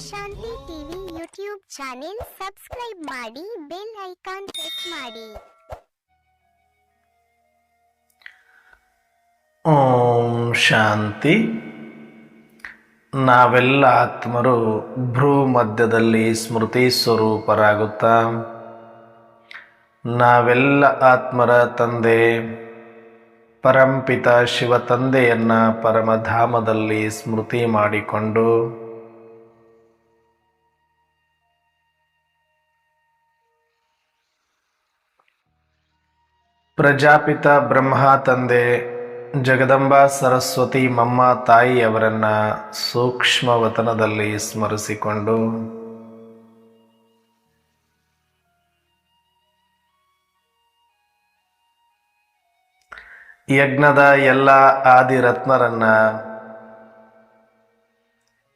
ಶಾಂತಿ TV YouTube channel subscribe ಮಾಡಿ, bell icon press ಮಾಡಿ. ಓಂ ಶಾಂತಿ. ನಾವೆಲ್ಲ ಆತ್ಮರು ಭ್ರೂ ಮಧ್ಯದಲ್ಲಿ ಸ್ಮೃತಿ ಸ್ವರೂಪರಾಗುತ್ತಾ ನಾವೆಲ್ಲ ಆತ್ಮರ ತಂದೆ ಪರಂಪಿತ ಶಿವ ತಂದೆಯನ್ನ ಪರಮಧಾಮದಲ್ಲಿ ಸ್ಮೃತಿ ಮಾಡಿಕೊಂಡು ಪ್ರಜಾಪಿತ ಬ್ರಹ್ಮ ತಂದೆ ಜಗದಂಬಾ ಸರಸ್ವತಿ ಮಮ್ಮ ತಾಯಿಯವರನ್ನ ಸೂಕ್ಷ್ಮವತನದಲ್ಲಿ ಸ್ಮರಿಸಿಕೊಂಡು ಯಜ್ಞದ ಎಲ್ಲ ಆದಿರತ್ನರನ್ನ,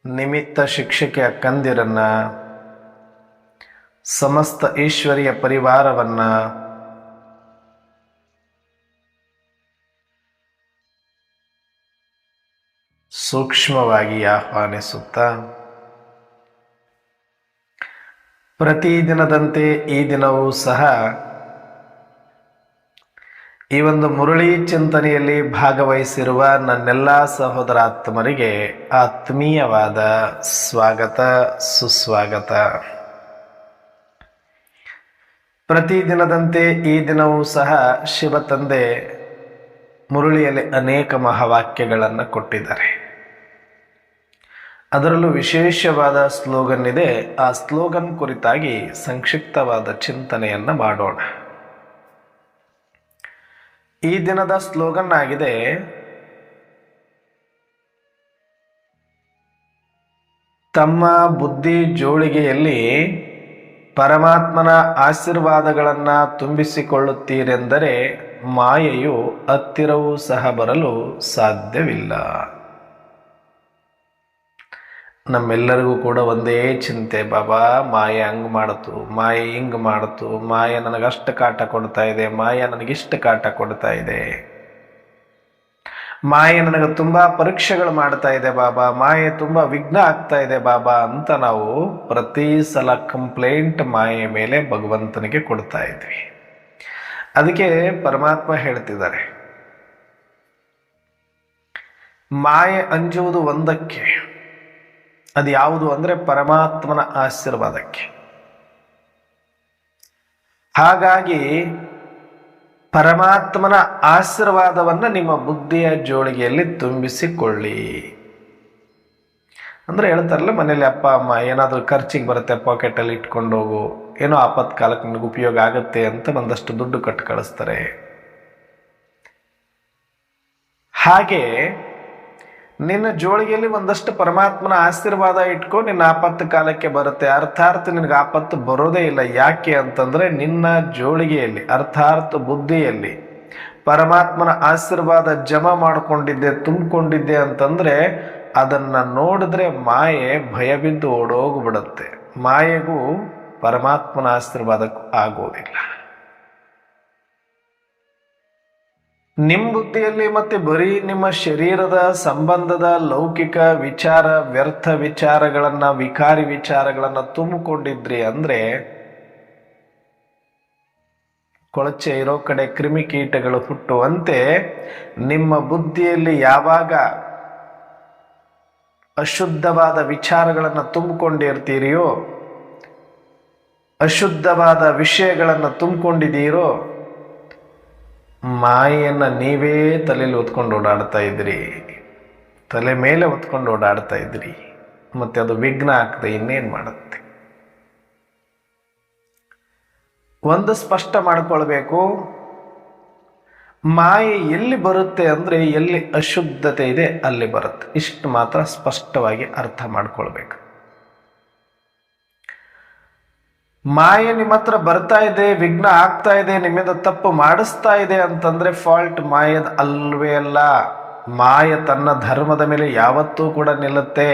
ನಿಮಿತ್ತ ಶಿಕ್ಷಕಿ ಅಕ್ಕಂದಿರನ್ನ, ಸಮಸ್ತ ಈಶ್ವರಿಯ ಪರಿವಾರವನ್ನ ಸೂಕ್ಷ್ಮವಾಗಿ ಆಹ್ವಾನಿಸುತ್ತಾ ಪ್ರತಿದಿನದಂತೆ ಈ ದಿನವೂ ಸಹ ಈ ಒಂದು ಮುರಳಿ ಚಿಂತನೆಯಲ್ಲಿ ಭಾಗವಹಿಸಿರುವ ನನ್ನೆಲ್ಲ ಸಹೋದರಾತ್ಮರಿಗೆ ಆತ್ಮೀಯವಾದ ಸ್ವಾಗತ, ಸುಸ್ವಾಗತ. ಪ್ರತಿದಿನದಂತೆ ಈ ದಿನವೂ ಸಹ ಶಿವ ತಂದೆ ಮುರಳಿಯಲ್ಲಿ ಅನೇಕ ಮಹಾವಾಕ್ಯಗಳನ್ನು ಕೊಟ್ಟಿದ್ದಾರೆ. ಅದರಲ್ಲೂ ವಿಶೇಷವಾದ ಸ್ಲೋಗನ್ ಇದೆ. ಆ ಸ್ಲೋಗನ್ ಕುರಿತಾಗಿ ಸಂಕ್ಷಿಪ್ತವಾದ ಚಿಂತನೆಯನ್ನು ಮಾಡೋಣ. ಈ ದಿನದ ಸ್ಲೋಗನ್ ಆಗಿದೆ, ತಮ್ಮ ಬುದ್ಧಿ ಜೋಳಿಗೆಯಲ್ಲಿ ಪರಮಾತ್ಮನ ಆಶೀರ್ವಾದಗಳನ್ನು ತುಂಬಿಸಿಕೊಳ್ಳುತ್ತೀರೆಂದರೆ ಮಾಯೆಯು ಹತ್ತಿರವೂ ಸಹ ಬರಲು ಸಾಧ್ಯವಿಲ್ಲ. ನಮ್ಮೆಲ್ಲರಿಗೂ ಕೂಡ ಒಂದೇ ಚಿಂತೆ, ಬಾಬಾ ಮಾಯೆ ಹಂಗೆ ಮಾಡ್ತು, ಮಾಯೆ ಹಿಂಗೆ ಮಾಡ್ತು, ಮಾಯೆ ನನಗಷ್ಟು ಕಾಟ ಕೊಡ್ತಾ ಇದೆ, ಮಾಯೆ ನನಗಿಷ್ಟು ಕಾಟ ಕೊಡ್ತಾ ಇದೆ, ಮಾಯೆ ನನಗೆ ತುಂಬ ಪರೀಕ್ಷೆಗಳು ಮಾಡ್ತಾ ಇದೆ ಬಾಬಾ, ಮಾಯೆ ತುಂಬ ವಿಘ್ನ ಆಗ್ತಾ ಇದೆ ಬಾಬಾ ಅಂತ ನಾವು ಪ್ರತಿ ಸಲ ಕಂಪ್ಲೇಂಟ್ ಮಾಯೆ ಮೇಲೆ ಭಗವಂತನಿಗೆ ಕೊಡ್ತಾ ಇದ್ವಿ. ಅದಕ್ಕೆ ಪರಮಾತ್ಮ ಹೇಳ್ತಿದ್ದಾರೆ, ಮಾಯೆ ಅಂಜುವುದು ಒಂದಕ್ಕೆ, ಅದು ಯಾವುದು ಅಂದರೆ ಪರಮಾತ್ಮನ ಆಶೀರ್ವಾದಕ್ಕೆ. ಹಾಗಾಗಿ ಪರಮಾತ್ಮನ ಆಶೀರ್ವಾದವನ್ನು ನಿಮ್ಮ ಬುದ್ಧಿಯ ಜೋಳಿಗೆಯಲ್ಲಿ ತುಂಬಿಸಿಕೊಳ್ಳಿ. ಅಂದರೆ ಹೇಳ್ತಾರಲ್ಲ, ಮನೇಲಿ ಅಪ್ಪ ಅಮ್ಮ ಏನಾದರೂ ಖರ್ಚಿಗೆ ಬರುತ್ತೆ ಪಾಕೆಟಲ್ಲಿ ಇಟ್ಕೊಂಡು ಹೋಗು, ಏನೋ ಆಪತ್ಕಾಲಕ್ಕೆ ನಿನಗೆ ಉಪಯೋಗ ಆಗುತ್ತೆ ಅಂತ ಒಂದಷ್ಟು ದುಡ್ಡು ಕಟ್ಟು ಕಳಿಸ್ತಾರೆ. ಹಾಗೆ ನಿನ್ನ ಜೋಳಿಗೆಯಲ್ಲಿ ಒಂದಷ್ಟು ಪರಮಾತ್ಮನ ಆಶೀರ್ವಾದ ಇಟ್ಕೊ, ನಿನ್ನ ಆಪತ್ತು ಕಾಲಕ್ಕೆ ಬರುತ್ತೆ. ಅರ್ಥಾತ್ ನಿನಗೆ ಆಪತ್ತು ಬರೋದೇ ಇಲ್ಲ. ಯಾಕೆ ಅಂತಂದರೆ ನಿನ್ನ ಜೋಳಿಗೆಯಲ್ಲಿ ಅರ್ಥಾತ್ ಬುದ್ಧಿಯಲ್ಲಿ ಪರಮಾತ್ಮನ ಆಶೀರ್ವಾದ ಜಮಾ ಮಾಡಿಕೊಂಡಿದ್ದೆ, ತುಂಬಿಕೊಂಡಿದ್ದೆ ಅಂತಂದರೆ ಅದನ್ನು ನೋಡಿದ್ರೆ ಮಾಯೆ ಭಯಬಿದ್ದು ಓಡೋಗ್ಬಿಡುತ್ತೆ. ಮಾಯೆಗೂ ಪರಮಾತ್ಮನ ಆಶೀರ್ವಾದಕ್ಕೂ ಆಗೋದಿಲ್ಲ. ನಿಮ್ಮ ಬುದ್ಧಿಯಲ್ಲಿ ಮತ್ತೆ ಬರೀ ನಿಮ್ಮ ಶರೀರದ ಸಂಬಂಧದ ಲೌಕಿಕ ವಿಚಾರ, ವ್ಯರ್ಥ ವಿಚಾರಗಳನ್ನು, ವಿಕಾರಿ ವಿಚಾರಗಳನ್ನು ತುಂಬಿಕೊಂಡಿದ್ರಿ ಅಂದರೆ ಕೊಳಚೆ ಇರೋ ಕಡೆ ಕ್ರಿಮಿಕೀಟಗಳು ಹುಟ್ಟುವಂತೆ ನಿಮ್ಮ ಬುದ್ಧಿಯಲ್ಲಿ ಯಾವಾಗ ಅಶುದ್ಧವಾದ ವಿಚಾರಗಳನ್ನು ತುಂಬಿಕೊಂಡಿರ್ತೀರಿಯೋ, ಅಶುದ್ಧವಾದ ವಿಷಯಗಳನ್ನು ತುಂಬಿಕೊಂಡಿದ್ದೀರೋ, ಮಾಯೆಯನ್ನು ನೀವೇ ತಲೆಯಲ್ಲಿ ಹೊತ್ಕೊಂಡು ಓಡಾಡ್ತಾ ಇದ್ರಿ, ತಲೆ ಮೇಲೆ ಹೊತ್ಕೊಂಡು ಓಡಾಡ್ತಾ ಇದ್ರಿ. ಮತ್ತೆ ಅದು ವಿಘ್ನ ಆಗ್ತದೆ, ಇನ್ನೇನು ಮಾಡುತ್ತೆ? ಒಂದು ಸ್ಪಷ್ಟ ಮಾಡ್ಕೊಳ್ಬೇಕು, ಮಾಯೆ ಎಲ್ಲಿ ಬರುತ್ತೆ ಅಂದರೆ ಎಲ್ಲಿ ಅಶುದ್ಧತೆ ಇದೆ ಅಲ್ಲಿ ಬರುತ್ತೆ. ಇಷ್ಟು ಮಾತ್ರ ಸ್ಪಷ್ಟವಾಗಿ ಅರ್ಥ ಮಾಡ್ಕೊಳ್ಬೇಕು. ಮಾಯೆ ನಿಮ್ಮ ಹತ್ರ ಬರ್ತಾ ಇದೆ, ವಿಘ್ನ ಆಗ್ತಾ ಇದೆ, ನಿಮ್ಮಿಂದ ತಪ್ಪು ಮಾಡಿಸ್ತಾ ಇದೆ ಅಂತಂದ್ರೆ ಫಾಲ್ಟ್ ಮಾಯದ ಅಲ್ವೇ ಅಲ್ಲ. ಮಾಯೆ ತನ್ನ ಧರ್ಮದ ಮೇಲೆ ಯಾವತ್ತೂ ಕೂಡ ನಿಲ್ಲುತ್ತೆ.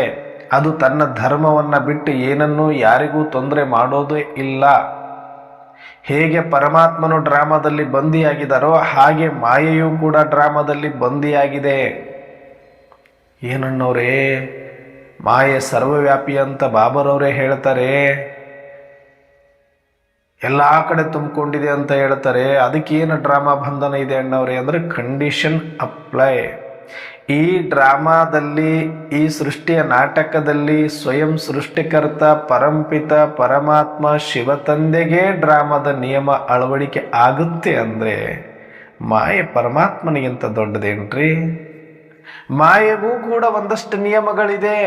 ಅದು ತನ್ನ ಧರ್ಮವನ್ನ ಬಿಟ್ಟು ಏನನ್ನೂ ಯಾರಿಗೂ ತೊಂದರೆ ಮಾಡೋದೇ ಇಲ್ಲ. ಹೇಗೆ ಪರಮಾತ್ಮನು ಡ್ರಾಮಾದಲ್ಲಿ ಬಂದಿಯಾಗಿದ್ದಾರೋ ಹಾಗೆ ಮಾಯೆಯೂ ಕೂಡ ಡ್ರಾಮಾದಲ್ಲಿ ಬಂದಿಯಾಗಿದೆ. ಏನಣ್ಣವ್ರೇ, ಮಾಯೆ ಸರ್ವವ್ಯಾಪಿ ಅಂತ ಬಾಬರವರೇ ಹೇಳ್ತಾರೆ. ಎಲ್ಲ ಕಡೆ ತುಂಬಿಕೊಂಡಿದೆ ಅಂತ ಹೇಳ್ತಾರೆ. ಅದಕ್ಕೇನು ಡ್ರಾಮಾ ಬಂಧನ ಇದೆ ಅಣ್ಣವ್ರೆ ಅಂದರೆ ಕಂಡೀಷನ್ ಅಪ್ಲೈ. ಈ ಡ್ರಾಮಾದಲ್ಲಿ, ಈ ಸೃಷ್ಟಿಯ ನಾಟಕದಲ್ಲಿ ಸ್ವಯಂ ಸೃಷ್ಟಿಕರ್ತ ಪರಂಪಿತ ಪರಮಾತ್ಮ ಶಿವತಂದೆಗೆ ಡ್ರಾಮಾದ ನಿಯಮ ಅಳವಡಿಕೆ ಆಗುತ್ತೆ ಅಂದರೆ ಮಾಯೆ ಪರಮಾತ್ಮನಿಗಿಂತ ದೊಡ್ಡದೇನ್ರಿ? ಮಾಯೆಗೂ ಕೂಡ ಒಂದಷ್ಟು ನಿಯಮಗಳಿದೆ.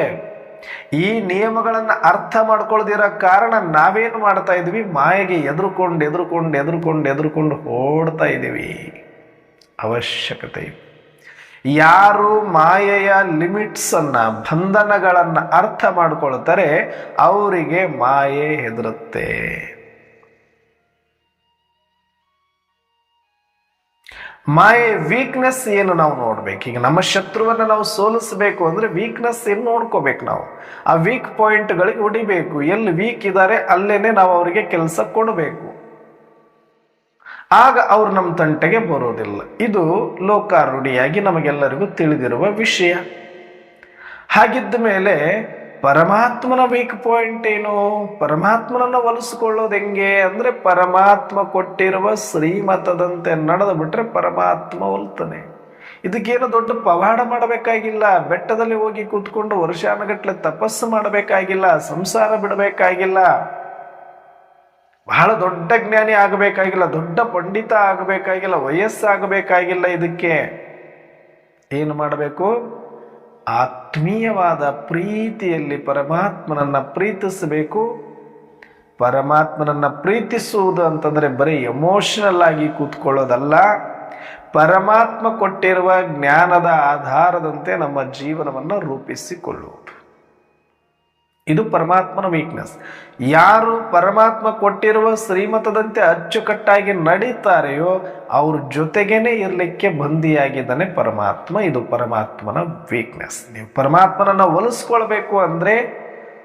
ಈ ನಿಯಮಗಳನ್ನು ಅರ್ಥ ಮಾಡ್ಕೊಳ್ದಿರೋ ಕಾರಣ ನಾವೇನು ಮಾಡ್ತಾ ಇದ್ವಿ? ಮಾಯೆಗೆ ಎದುರುಕೊಂಡು ಓಡ್ತಾ ಇದ್ದೀವಿ. ಅವಶ್ಯಕತೆ ಇದೆ. ಯಾರು ಮಾಯೆಯ ಲಿಮಿಟ್ಸನ್ನು, ಬಂಧನಗಳನ್ನು ಅರ್ಥ ಮಾಡ್ಕೊಳ್ತಾರೆ ಅವರಿಗೆ ಮಾಯೆ ಹೆದರುತ್ತೆ. ಮಾಯೆ ವೀಕ್ನೆಸ್ ಏನು ನಾವು ನೋಡ್ಬೇಕು. ಈಗ ನಮ್ಮ ಶತ್ರುವನ್ನು ನಾವು ಸೋಲಿಸಬೇಕು ಅಂದ್ರೆ ವೀಕ್ನೆಸ್ ಏನು ನೋಡ್ಕೋಬೇಕು. ನಾವು ಆ ವೀಕ್ ಪಾಯಿಂಟ್ಗಳಿಗೆ ಹೊಡಿಬೇಕು. ಎಲ್ಲಿ ವೀಕ್ ಇದ್ದಾರೆ ಅಲ್ಲೇನೆ ನಾವು ಅವರಿಗೆ ಕೆಲಸ ಕೊಡಬೇಕು. ಆಗ ಅವ್ರು ನಮ್ಮ ತಂಟೆಗೆ ಬರೋದಿಲ್ಲ. ಇದು ಲೋಕಾರೂಢಿಯಾಗಿ ನಮಗೆಲ್ಲರಿಗೂ ತಿಳಿದಿರುವ ವಿಷಯ. ಹಾಗಿದ್ದ ಮೇಲೆ ಪರಮಾತ್ಮನ ವೀಕ್ ಪಾಯಿಂಟ್ ಏನು? ಪರಮಾತ್ಮನನ್ನು ಒಲಿಸ್ಕೊಳ್ಳೋದು ಹೆಂಗೆ ಅಂದರೆ ಪರಮಾತ್ಮ ಕೊಟ್ಟಿರುವ ಶ್ರೀಮತದಂತೆ ನಡೆದು ಬಿಟ್ರೆ ಪರಮಾತ್ಮ ಒಲ್ತಾನೆ. ಇದಕ್ಕೇನು ದೊಡ್ಡ ಪವಾಡ ಮಾಡಬೇಕಾಗಿಲ್ಲ. ಬೆಟ್ಟದಲ್ಲಿ ಹೋಗಿ ಕೂತ್ಕೊಂಡು ವರ್ಷಾನುಗಟ್ಲೆ ತಪಸ್ಸು ಮಾಡಬೇಕಾಗಿಲ್ಲ. ಸಂಸಾರ ಬಿಡಬೇಕಾಗಿಲ್ಲ. ಬಹಳ ದೊಡ್ಡ ಜ್ಞಾನಿ ಆಗಬೇಕಾಗಿಲ್ಲ. ದೊಡ್ಡ ಪಂಡಿತ ಆಗಬೇಕಾಗಿಲ್ಲ. ವಯಸ್ಸಾಗಬೇಕಾಗಿಲ್ಲ. ಇದಕ್ಕೆ ಏನು ಮಾಡಬೇಕು? ಆತ್ಮೀಯವಾದ ಪ್ರೀತಿಯಲ್ಲಿ ಪರಮಾತ್ಮನನ್ನು ಪ್ರೀತಿಸಬೇಕು. ಪರಮಾತ್ಮನನ್ನು ಪ್ರೀತಿಸುವುದು ಅಂತಂದರೆ ಬರೀ ಎಮೋಷನಲ್ ಆಗಿ ಕೂತ್ಕೊಳ್ಳೋದಲ್ಲ. ಪರಮಾತ್ಮ ಕೊಟ್ಟಿರುವ ಜ್ಞಾನದ ಆಧಾರದಂತೆ ನಮ್ಮ ಜೀವನವನ್ನು ರೂಪಿಸಿಕೊಳ್ಳುವುದು. ಇದು ಪರಮಾತ್ಮನ ವೀಕ್ನೆಸ್. ಯಾರು ಪರಮಾತ್ಮ ಕೊಟ್ಟಿರುವ ಶ್ರೀಮತದಂತೆ ಅಚ್ಚುಕಟ್ಟಾಗಿ ನಡೀತಾರೆಯೋ ಅವ್ರ ಜೊತೆಗೇನೆ ಇರಲಿಕ್ಕೆ ಬಂದಿಯಾಗಿದ್ದಾನೆ ಪರಮಾತ್ಮ. ಇದು ಪರಮಾತ್ಮನ ವೀಕ್ನೆಸ್. ನೀವು ಪರಮಾತ್ಮನನ್ನು ಒಲಿಸ್ಕೊಳ್ಬೇಕು ಅಂದರೆ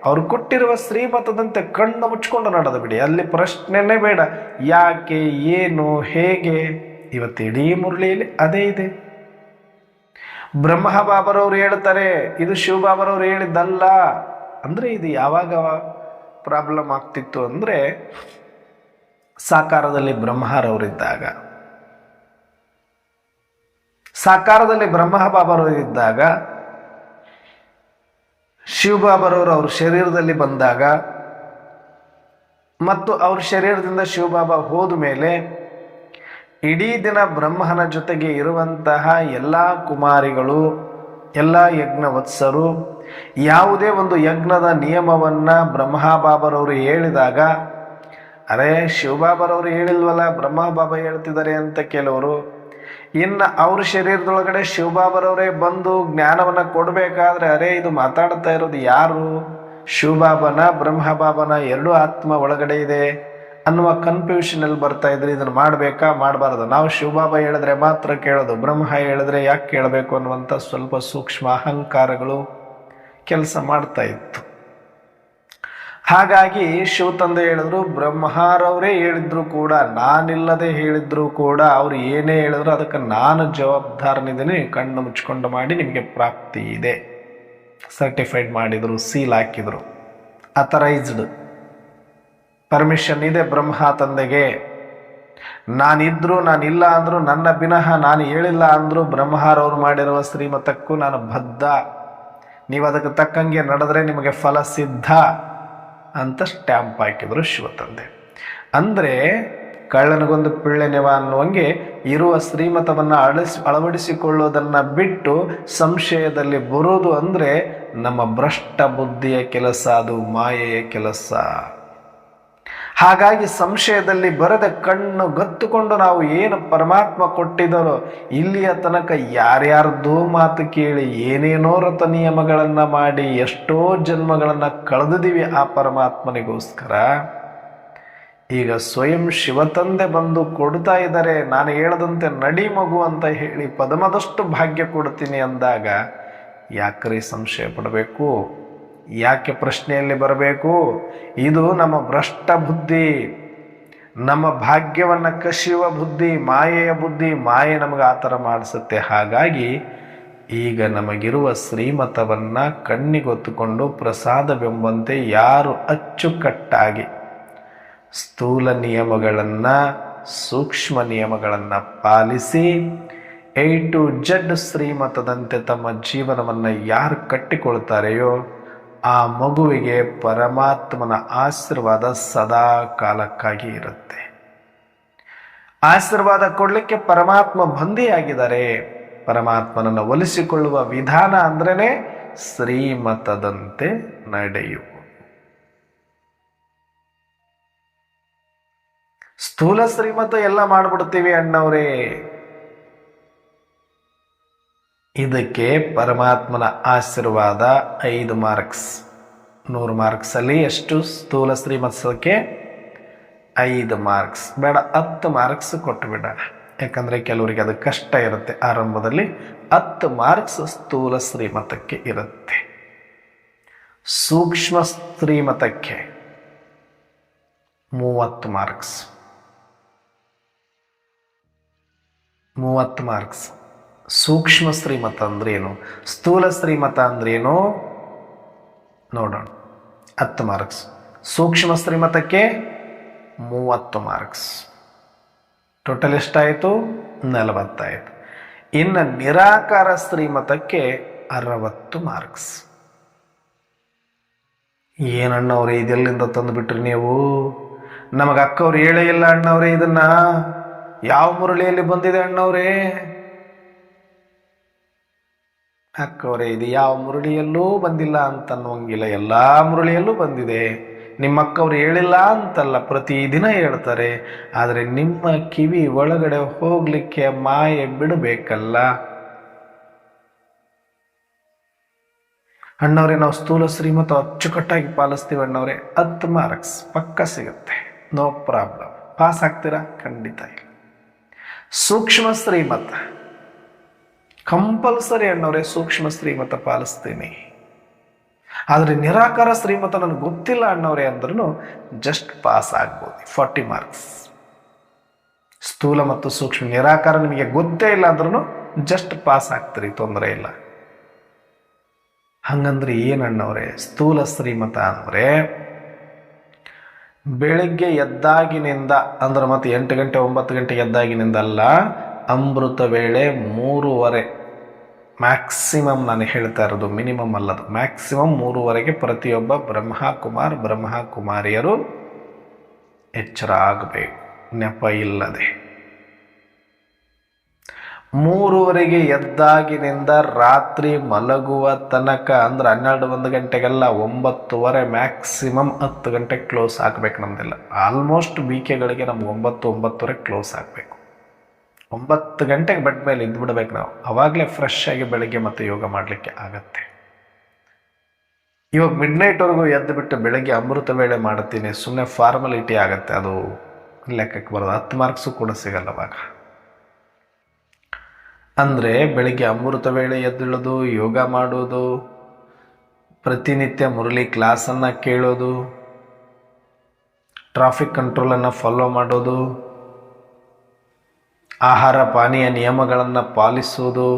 ಅವ್ರು ಕೊಟ್ಟಿರುವ ಶ್ರೀಮತದಂತೆ ಕಣ್ಣು ಮುಚ್ಕೊಂಡು ನಡೆದು ಬಿಡಿ. ಅಲ್ಲಿ ಪ್ರಶ್ನೆನೇ ಬೇಡ. ಯಾಕೆ, ಏನು, ಹೇಗೆ? ಇವತ್ತು ಇಡೀ ಮುರಳಿಯಲ್ಲಿ ಅದೇ ಇದೆ. ಬ್ರಹ್ಮ ಬಾಬರವ್ರು ಹೇಳ್ತಾರೆ ಇದು ಶಿವಬಾಬರವ್ರು ಹೇಳಿದ್ದಲ್ಲ. ಅಂದರೆ ಇದು ಯಾವಾಗ ಪ್ರಾಬ್ಲಮ್ ಆಗ್ತಿತ್ತು ಅಂದರೆ ಸಾಕಾರದಲ್ಲಿ ಬ್ರಹ್ಮರವರಿದ್ದಾಗ, ಬ್ರಹ್ಮಬಾಬರವರಿದ್ದಾಗ, ಶಿವಬಾಬರವರು ಅವ್ರ ಶರೀರದಲ್ಲಿ ಬಂದಾಗ ಮತ್ತು ಅವ್ರ ಶರೀರದಿಂದ ಶಿವಬಾಬಾ ಹೋದ ಮೇಲೆ ಇಡೀ ದಿನ ಬ್ರಹ್ಮನ ಜೊತೆಗೆ ಇರುವಂತಹ ಎಲ್ಲ ಕುಮಾರಿಗಳು, ಎಲ್ಲ ಯಜ್ಞವತ್ಸರು ಯಾವುದೇ ಒಂದು ಯಜ್ಞದ ನಿಯಮವನ್ನು ಬ್ರಹ್ಮಬಾಬರವರು ಹೇಳಿದಾಗ, ಅರೇ ಶಿವಬಾಬರವರು ಹೇಳಿಲ್ವಲ್ಲ, ಬ್ರಹ್ಮಬಾಬಾ ಹೇಳ್ತಿದ್ದಾರೆ ಅಂತ ಕೆಲವರು. ಇನ್ನು ಅವ್ರ ಶರೀರದೊಳಗಡೆ ಶಿವಬಾಬರವರೇ ಬಂದು ಜ್ಞಾನವನ್ನು ಕೊಡಬೇಕಾದ್ರೆ ಅರೇ ಇದು ಮಾತಾಡ್ತಾ ಇರೋದು ಯಾರು? ಶಿವಬಾಬನ ಬ್ರಹ್ಮಬಾಬನ ಎರಡು ಆತ್ಮ ಒಳಗಡೆ ಇದೆ ಅನ್ನುವ ಕನ್ಫ್ಯೂಷನಲ್ಲಿ ಬರ್ತಾ ಇದ್ರೆ ಇದನ್ನು ಮಾಡಬೇಕಾ ಮಾಡಬಾರ್ದು? ನಾವು ಶಿವಬಾಬಾ ಹೇಳಿದ್ರೆ ಮಾತ್ರ ಕೇಳೋದು, ಬ್ರಹ್ಮ ಹೇಳಿದ್ರೆ ಯಾಕೆ ಕೇಳಬೇಕು ಅನ್ನುವಂಥ ಸ್ವಲ್ಪ ಸೂಕ್ಷ್ಮ ಅಹಂಕಾರಗಳು ಕೆಲಸ ಮಾಡ್ತಾ ಇತ್ತು. ಹಾಗಾಗಿ ಶಿವತಂದೆ ಹೇಳಿದ್ರು, ಬ್ರಹ್ಮರವರೇ ಹೇಳಿದ್ರು ಕೂಡ, ನಾನಿಲ್ಲದೆ ಹೇಳಿದ್ರು ಕೂಡ, ಅವ್ರು ಏನೇ ಹೇಳಿದ್ರು ಅದಕ್ಕೆ ನಾನು ಜವಾಬ್ದಾರನಿದ್ದೀನಿ. ಕಣ್ಣು ಮುಚ್ಕೊಂಡು ಮಾಡಿ ನಿಮಗೆ ಪ್ರಾಪ್ತಿ ಇದೆ. ಸರ್ಟಿಫೈಡ್ ಮಾಡಿದರು, ಸೀಲ್ ಹಾಕಿದರು, ಅಥರೈಸ್ಡ್ ಪರ್ಮಿಷನ್ ಇದೆ ಬ್ರಹ್ಮ ತಂದೆಗೆ. ನಾನಿದ್ರು ನಾನಿಲ್ಲ ಅಂದ್ರು, ನನ್ನ ವಿನಃ ನಾನು ಹೇಳಿಲ್ಲ ಅಂದ್ರು ಬ್ರಹ್ಮರವ್ರು ಮಾಡಿರುವ ಶ್ರೀಮತಕ್ಕೂ ನಾನು ಬದ್ಧ. ನೀವು ಅದಕ್ಕೆ ತಕ್ಕಂಗೆ ನಡೆದ್ರೆ ನಿಮಗೆ ಫಲ ಸಿದ್ಧ ಅಂತ ಸ್ಟ್ಯಾಂಪ್ ಹಾಕಿದ್ರು ಶಿವತಂದೆ. ಅಂದರೆ ಕಳ್ಳನಿಗೊಂದು ಪಿಳ್ಳೆನೆವ ಅನ್ನುವಂಗೆ ಇರುವ ಶ್ರೀಮತವನ್ನು ಅಳವಡಿಸಿಕೊಳ್ಳೋದನ್ನು ಬಿಟ್ಟು ಸಂಶಯದಲ್ಲಿ ಬರೋದು ಅಂದರೆ ನಮ್ಮ ಭ್ರಷ್ಟ ಬುದ್ಧಿಯ ಕೆಲಸ, ಅದು ಮಾಯೆಯ ಕೆಲಸ. ಹಾಗಾಗಿ ಸಂಶಯದಲ್ಲಿ ಬರದ ಕಣ್ಣು ಗತ್ತುಕೊಂಡು ನಾವು ಏನು ಪರಮಾತ್ಮ ಕೊಟ್ಟಿದ್ದರೋ ಇಲ್ಲಿಯ ತನಕ ಯಾರ್ಯಾರ್ದೋ ಮಾತು ಕೇಳಿ ಏನೇನೋ ರಥ ನಿಯಮಗಳನ್ನು ಮಾಡಿ ಎಷ್ಟೋ ಜನ್ಮಗಳನ್ನು ಕಳೆದಿದ್ದೀವಿ ಆ ಪರಮಾತ್ಮನಿಗೋಸ್ಕರ. ಈಗ ಸ್ವಯಂ ಶಿವತಂದೆ ಬಂದು ಕೊಡ್ತಾ ಇದ್ದಾರೆ, ನಾನು ಹೇಳದಂತೆ ನಡಿ ಮಗು ಅಂತ ಹೇಳಿ ಪದಮದಷ್ಟು ಭಾಗ್ಯ ಕೊಡ್ತೀನಿ ಅಂದಾಗ ಯಾಕ್ರಿ ಸಂಶಯ ಪಡಬೇಕು? ಯಾಕೆ ಪ್ರಶ್ನೆಯಲ್ಲಿ ಬರಬೇಕು? ಇದು ನಮ್ಮ ಭ್ರಷ್ಟ ಬುದ್ಧಿ, ನಮ್ಮ ಭಾಗ್ಯವನ್ನು ಕಸಿಯುವ ಬುದ್ಧಿ, ಮಾಯೆಯ ಬುದ್ಧಿ. ಮಾಯೆ ನಮಗೆ ಆ ಥರ ಮಾಡಿಸುತ್ತೆ. ಹಾಗಾಗಿ ಈಗ ನಮಗಿರುವ ಶ್ರೀಮತವನ್ನು ಕಣ್ಣಿಗೊತ್ತುಕೊಂಡು ಪ್ರಸಾದವೆಂಬಂತೆ ಯಾರು ಅಚ್ಚುಕಟ್ಟಾಗಿ ಸ್ಥೂಲ ನಿಯಮಗಳನ್ನು ಸೂಕ್ಷ್ಮ ನಿಯಮಗಳನ್ನು ಪಾಲಿಸಿ A to Z ಶ್ರೀಮತದಂತೆ ತಮ್ಮ ಜೀವನವನ್ನು ಯಾರು ಕಟ್ಟಿಕೊಳ್ತಾರೆಯೋ ಆ ಮಗುವಿಗೆ ಪರಮಾತ್ಮನ ಆಶೀರ್ವಾದ ಸದಾ ಕಾಲಕ್ಕಾಗಿ ಇರುತ್ತೆ. ಆಶೀರ್ವಾದ ಕೊಡಲಿಕ್ಕೆ ಪರಮಾತ್ಮ ಬಂದಿಯಾಗಿದ್ದಾರೆ. ಪರಮಾತ್ಮನನ್ನು ಒಲಿಸಿಕೊಳ್ಳುವ ವಿಧಾನ ಅಂದ್ರೇನೆ ಶ್ರೀಮತದಂತೆ ನಡೆಯುವುದು. ಸ್ಥೂಲ ಶ್ರೀಮತ ಎಲ್ಲ ಮಾಡ್ಬಿಡ್ತೀವಿ ಅಣ್ಣವ್ರೇ. ಇದಕ್ಕೆ ಪರಮಾತ್ಮನ ಆಶೀರ್ವಾದ 5 ಮಾರ್ಕ್ಸ್. 100 ಮಾರ್ಕ್ಸಲ್ಲಿ ಎಷ್ಟು ಸ್ಥೂಲ ಶ್ರೀಮತಕ್ಕೆ? 5 ಮಾರ್ಕ್ಸ್ ಬೇಡ, 10 ಮಾರ್ಕ್ಸ್ ಕೊಟ್ಟು ಬಿಡೋಣ. ಯಾಕಂದರೆ ಕೆಲವರಿಗೆ ಅದು ಕಷ್ಟ ಇರುತ್ತೆ. ಆರಂಭದಲ್ಲಿ 10 ಮಾರ್ಕ್ಸ್ ಸ್ಥೂಲ ಶ್ರೀಮತಕ್ಕೆ ಇರುತ್ತೆ. ಸೂಕ್ಷ್ಮ ಶ್ರೀಮತಕ್ಕೆ 30 ಮಾರ್ಕ್ಸ್. 30 ಮಾರ್ಕ್ಸ್. ಸೂಕ್ಷ್ಮ ಶ್ರೀಮತ ಅಂದ್ರೇನು, ಸ್ಥೂಲ ಶ್ರೀಮತ ಅಂದ್ರೇನು ನೋಡೋಣ. 10 ಮಾರ್ಕ್ಸ್. ಸೂಕ್ಷ್ಮ ಶ್ರೀಮತಕ್ಕೆ 30 ಮಾರ್ಕ್ಸ್. ಟೋಟಲ್ ಎಷ್ಟಾಯಿತು? 40 ಆಯಿತು. ಇನ್ನು ನಿರಾಕಾರ ಶ್ರೀಮತಕ್ಕೆ 60 ಮಾರ್ಕ್ಸ್. ಏನಣ್ಣವ್ರೆ ಇದೆಲ್ಲಿಂದ ತಂದುಬಿಟ್ರಿ ನೀವು? ನಮಗೆ ಅಕ್ಕವ್ರು ಹೇಳೇ ಇಲ್ಲ ಅಣ್ಣವ್ರೆ. ಇದನ್ನ ಯಾವ ಮುರಳಿಯಲ್ಲಿ ಬಂದಿದೆ ಅಣ್ಣವ್ರೆ? ಅಕ್ಕವರೇ, ಇದು ಯಾವ ಮುರಳಿಯಲ್ಲೂ ಬಂದಿಲ್ಲ ಅಂತ ಅನ್ನೋಂಗಿಲ್ಲ, ಎಲ್ಲ ಮುರಳಿಯಲ್ಲೂ ಬಂದಿದೆ. ನಿಮ್ಮ ಅಕ್ಕವ್ರು ಹೇಳಿಲ್ಲ ಅಂತಲ್ಲ, ಪ್ರತಿದಿನ ಹೇಳ್ತಾರೆ. ಆದರೆ ನಿಮ್ಮ ಕಿವಿ ಒಳಗಡೆ ಹೋಗ್ಲಿಕ್ಕೆ ಮಾಯೆ ಬಿಡಬೇಕಲ್ಲ ಅಣ್ಣವ್ರೆ. ನಾವು ಸ್ಥೂಲ ಶ್ರೀಮತ ಅಚ್ಚುಕಟ್ಟಾಗಿ ಪಾಲಿಸ್ತೀವಿ ಅಣ್ಣವ್ರೆ. 10 ಮಾರ್ಕ್ಸ್ ಪಕ್ಕ ಸಿಗುತ್ತೆ, ನೋ ಪ್ರಾಬ್ಲಮ್. ಪಾಸ್ ಆಗ್ತೀರಾ? ಖಂಡಿತ ಇಲ್ಲ. ಸೂಕ್ಷ್ಮ ಶ್ರೀಮತ ಕಂಪಲ್ಸರಿ ಅಣ್ಣವ್ರೆ, ಸೂಕ್ಷ್ಮ ಶ್ರೀಮತ ಪಾಲಿಸ್ತೀನಿ. ಆದರೆ ನಿರಾಕಾರ ಶ್ರೀಮತ ನನಗೆ ಗೊತ್ತಿಲ್ಲ ಅಣ್ಣವ್ರೆ ಅಂದ್ರೂ ಜಸ್ಟ್ ಪಾಸ್ ಆಗ್ಬೋದು, 40 ಮಾರ್ಕ್ಸ್. ಸ್ಥೂಲ ಮತ್ತು ಸೂಕ್ಷ್ಮ ನಿರಾಕಾರ ನಿಮಗೆ ಗೊತ್ತೇ ಇಲ್ಲ ಅಂದ್ರೂ ಜಸ್ಟ್ ಪಾಸ್ ಆಗ್ತೀರಿ, ತೊಂದರೆ ಇಲ್ಲ. ಹಂಗಂದ್ರೆ ಏನಣ್ಣವ್ರೆ ಸ್ಥೂಲ ಶ್ರೀಮತ ಅಂದರೆ? ಬೆಳಿಗ್ಗೆ ಎದ್ದಾಗಿನಿಂದ ಅಂದ್ರೆ ಮತ್ತೆ 8 ಗಂಟೆ 9 ಗಂಟೆಗೆ ಎದ್ದಾಗಿನಿಂದ ಅಲ್ಲ, ಅಮೃತ ವೇಳೆ 3:30 ಮ್ಯಾಕ್ಸಿಮಮ್. ನಾನು ಹೇಳ್ತಾ ಇರೋದು ಮಿನಿಮಮ್ ಅಲ್ಲದು, ಮ್ಯಾಕ್ಸಿಮಮ್ 3:30ಗೆ ಪ್ರತಿಯೊಬ್ಬ ಬ್ರಹ್ಮಕುಮಾರಿಯರು ಎಚ್ಚರ ಆಗಬೇಕು, ನೆಪ ಇಲ್ಲದೆ. 3:30ಗೆ ಎದ್ದಾಗಿನಿಂದ ರಾತ್ರಿ ಮಲಗುವ ತನಕ ಅಂದ್ರೆ 12-1 ಗಂಟೆಗೆಲ್ಲ 9:30 ಮ್ಯಾಕ್ಸಿಮಮ್ 10 ಗಂಟೆಗೆ ಕ್ಲೋಸ್ ಆಗಬೇಕು. ನಮ್ದೆಲ್ಲ ಆಲ್ಮೋಸ್ಟ್ BKಗಳಿಗೆ ನಮ್ಗೆ 9-9:30 ಕ್ಲೋಸ್ ಆಗಬೇಕು. 9 ಗಂಟೆಗೆ ಬೆಡ್ ಮೇಲೆ ಇದ್ದು ಬಿಡ್ಬೇಕು ನಾವು. ಅವಾಗಲೇ ಫ್ರೆಶ್ ಆಗಿ ಬೆಳಗ್ಗೆ ಮತ್ತೆ ಯೋಗ ಮಾಡಲಿಕ್ಕೆ ಆಗತ್ತೆ. ಇವಾಗ ಮಿಡ್ನೈಟ್ವರೆಗೂ ಎದ್ದು ಬಿಟ್ಟು ಬೆಳಗ್ಗೆ ಅಮೃತ ವೇಳೆ ಮಾಡ್ತೀನಿ, ಸುಮ್ಮನೆ ಫಾರ್ಮಾಲಿಟಿ ಆಗತ್ತೆ, ಅದು ಲೆಕ್ಕಕ್ಕೆ ಬರೋದು. 10 ಮಾರ್ಕ್ಸು ಕೂಡ ಸಿಗಲ್ಲ ಅವಾಗ. ಅಂದರೆ ಬೆಳಿಗ್ಗೆ ಅಮೃತ ವೇಳೆ ಎದ್ದೇಳೋದು, ಯೋಗ ಮಾಡೋದು, ಪ್ರತಿನಿತ್ಯ ಮುರಳಿ ಕ್ಲಾಸನ್ನು ಕೇಳೋದು, ಟ್ರಾಫಿಕ್ ಕಂಟ್ರೋಲನ್ನು ಫಾಲೋ ಮಾಡೋದು, ಆಹಾರ ಪಾನೀಯ ನಿಯಮಗಳನ್ನು ಪಾಲಿಸೋದು,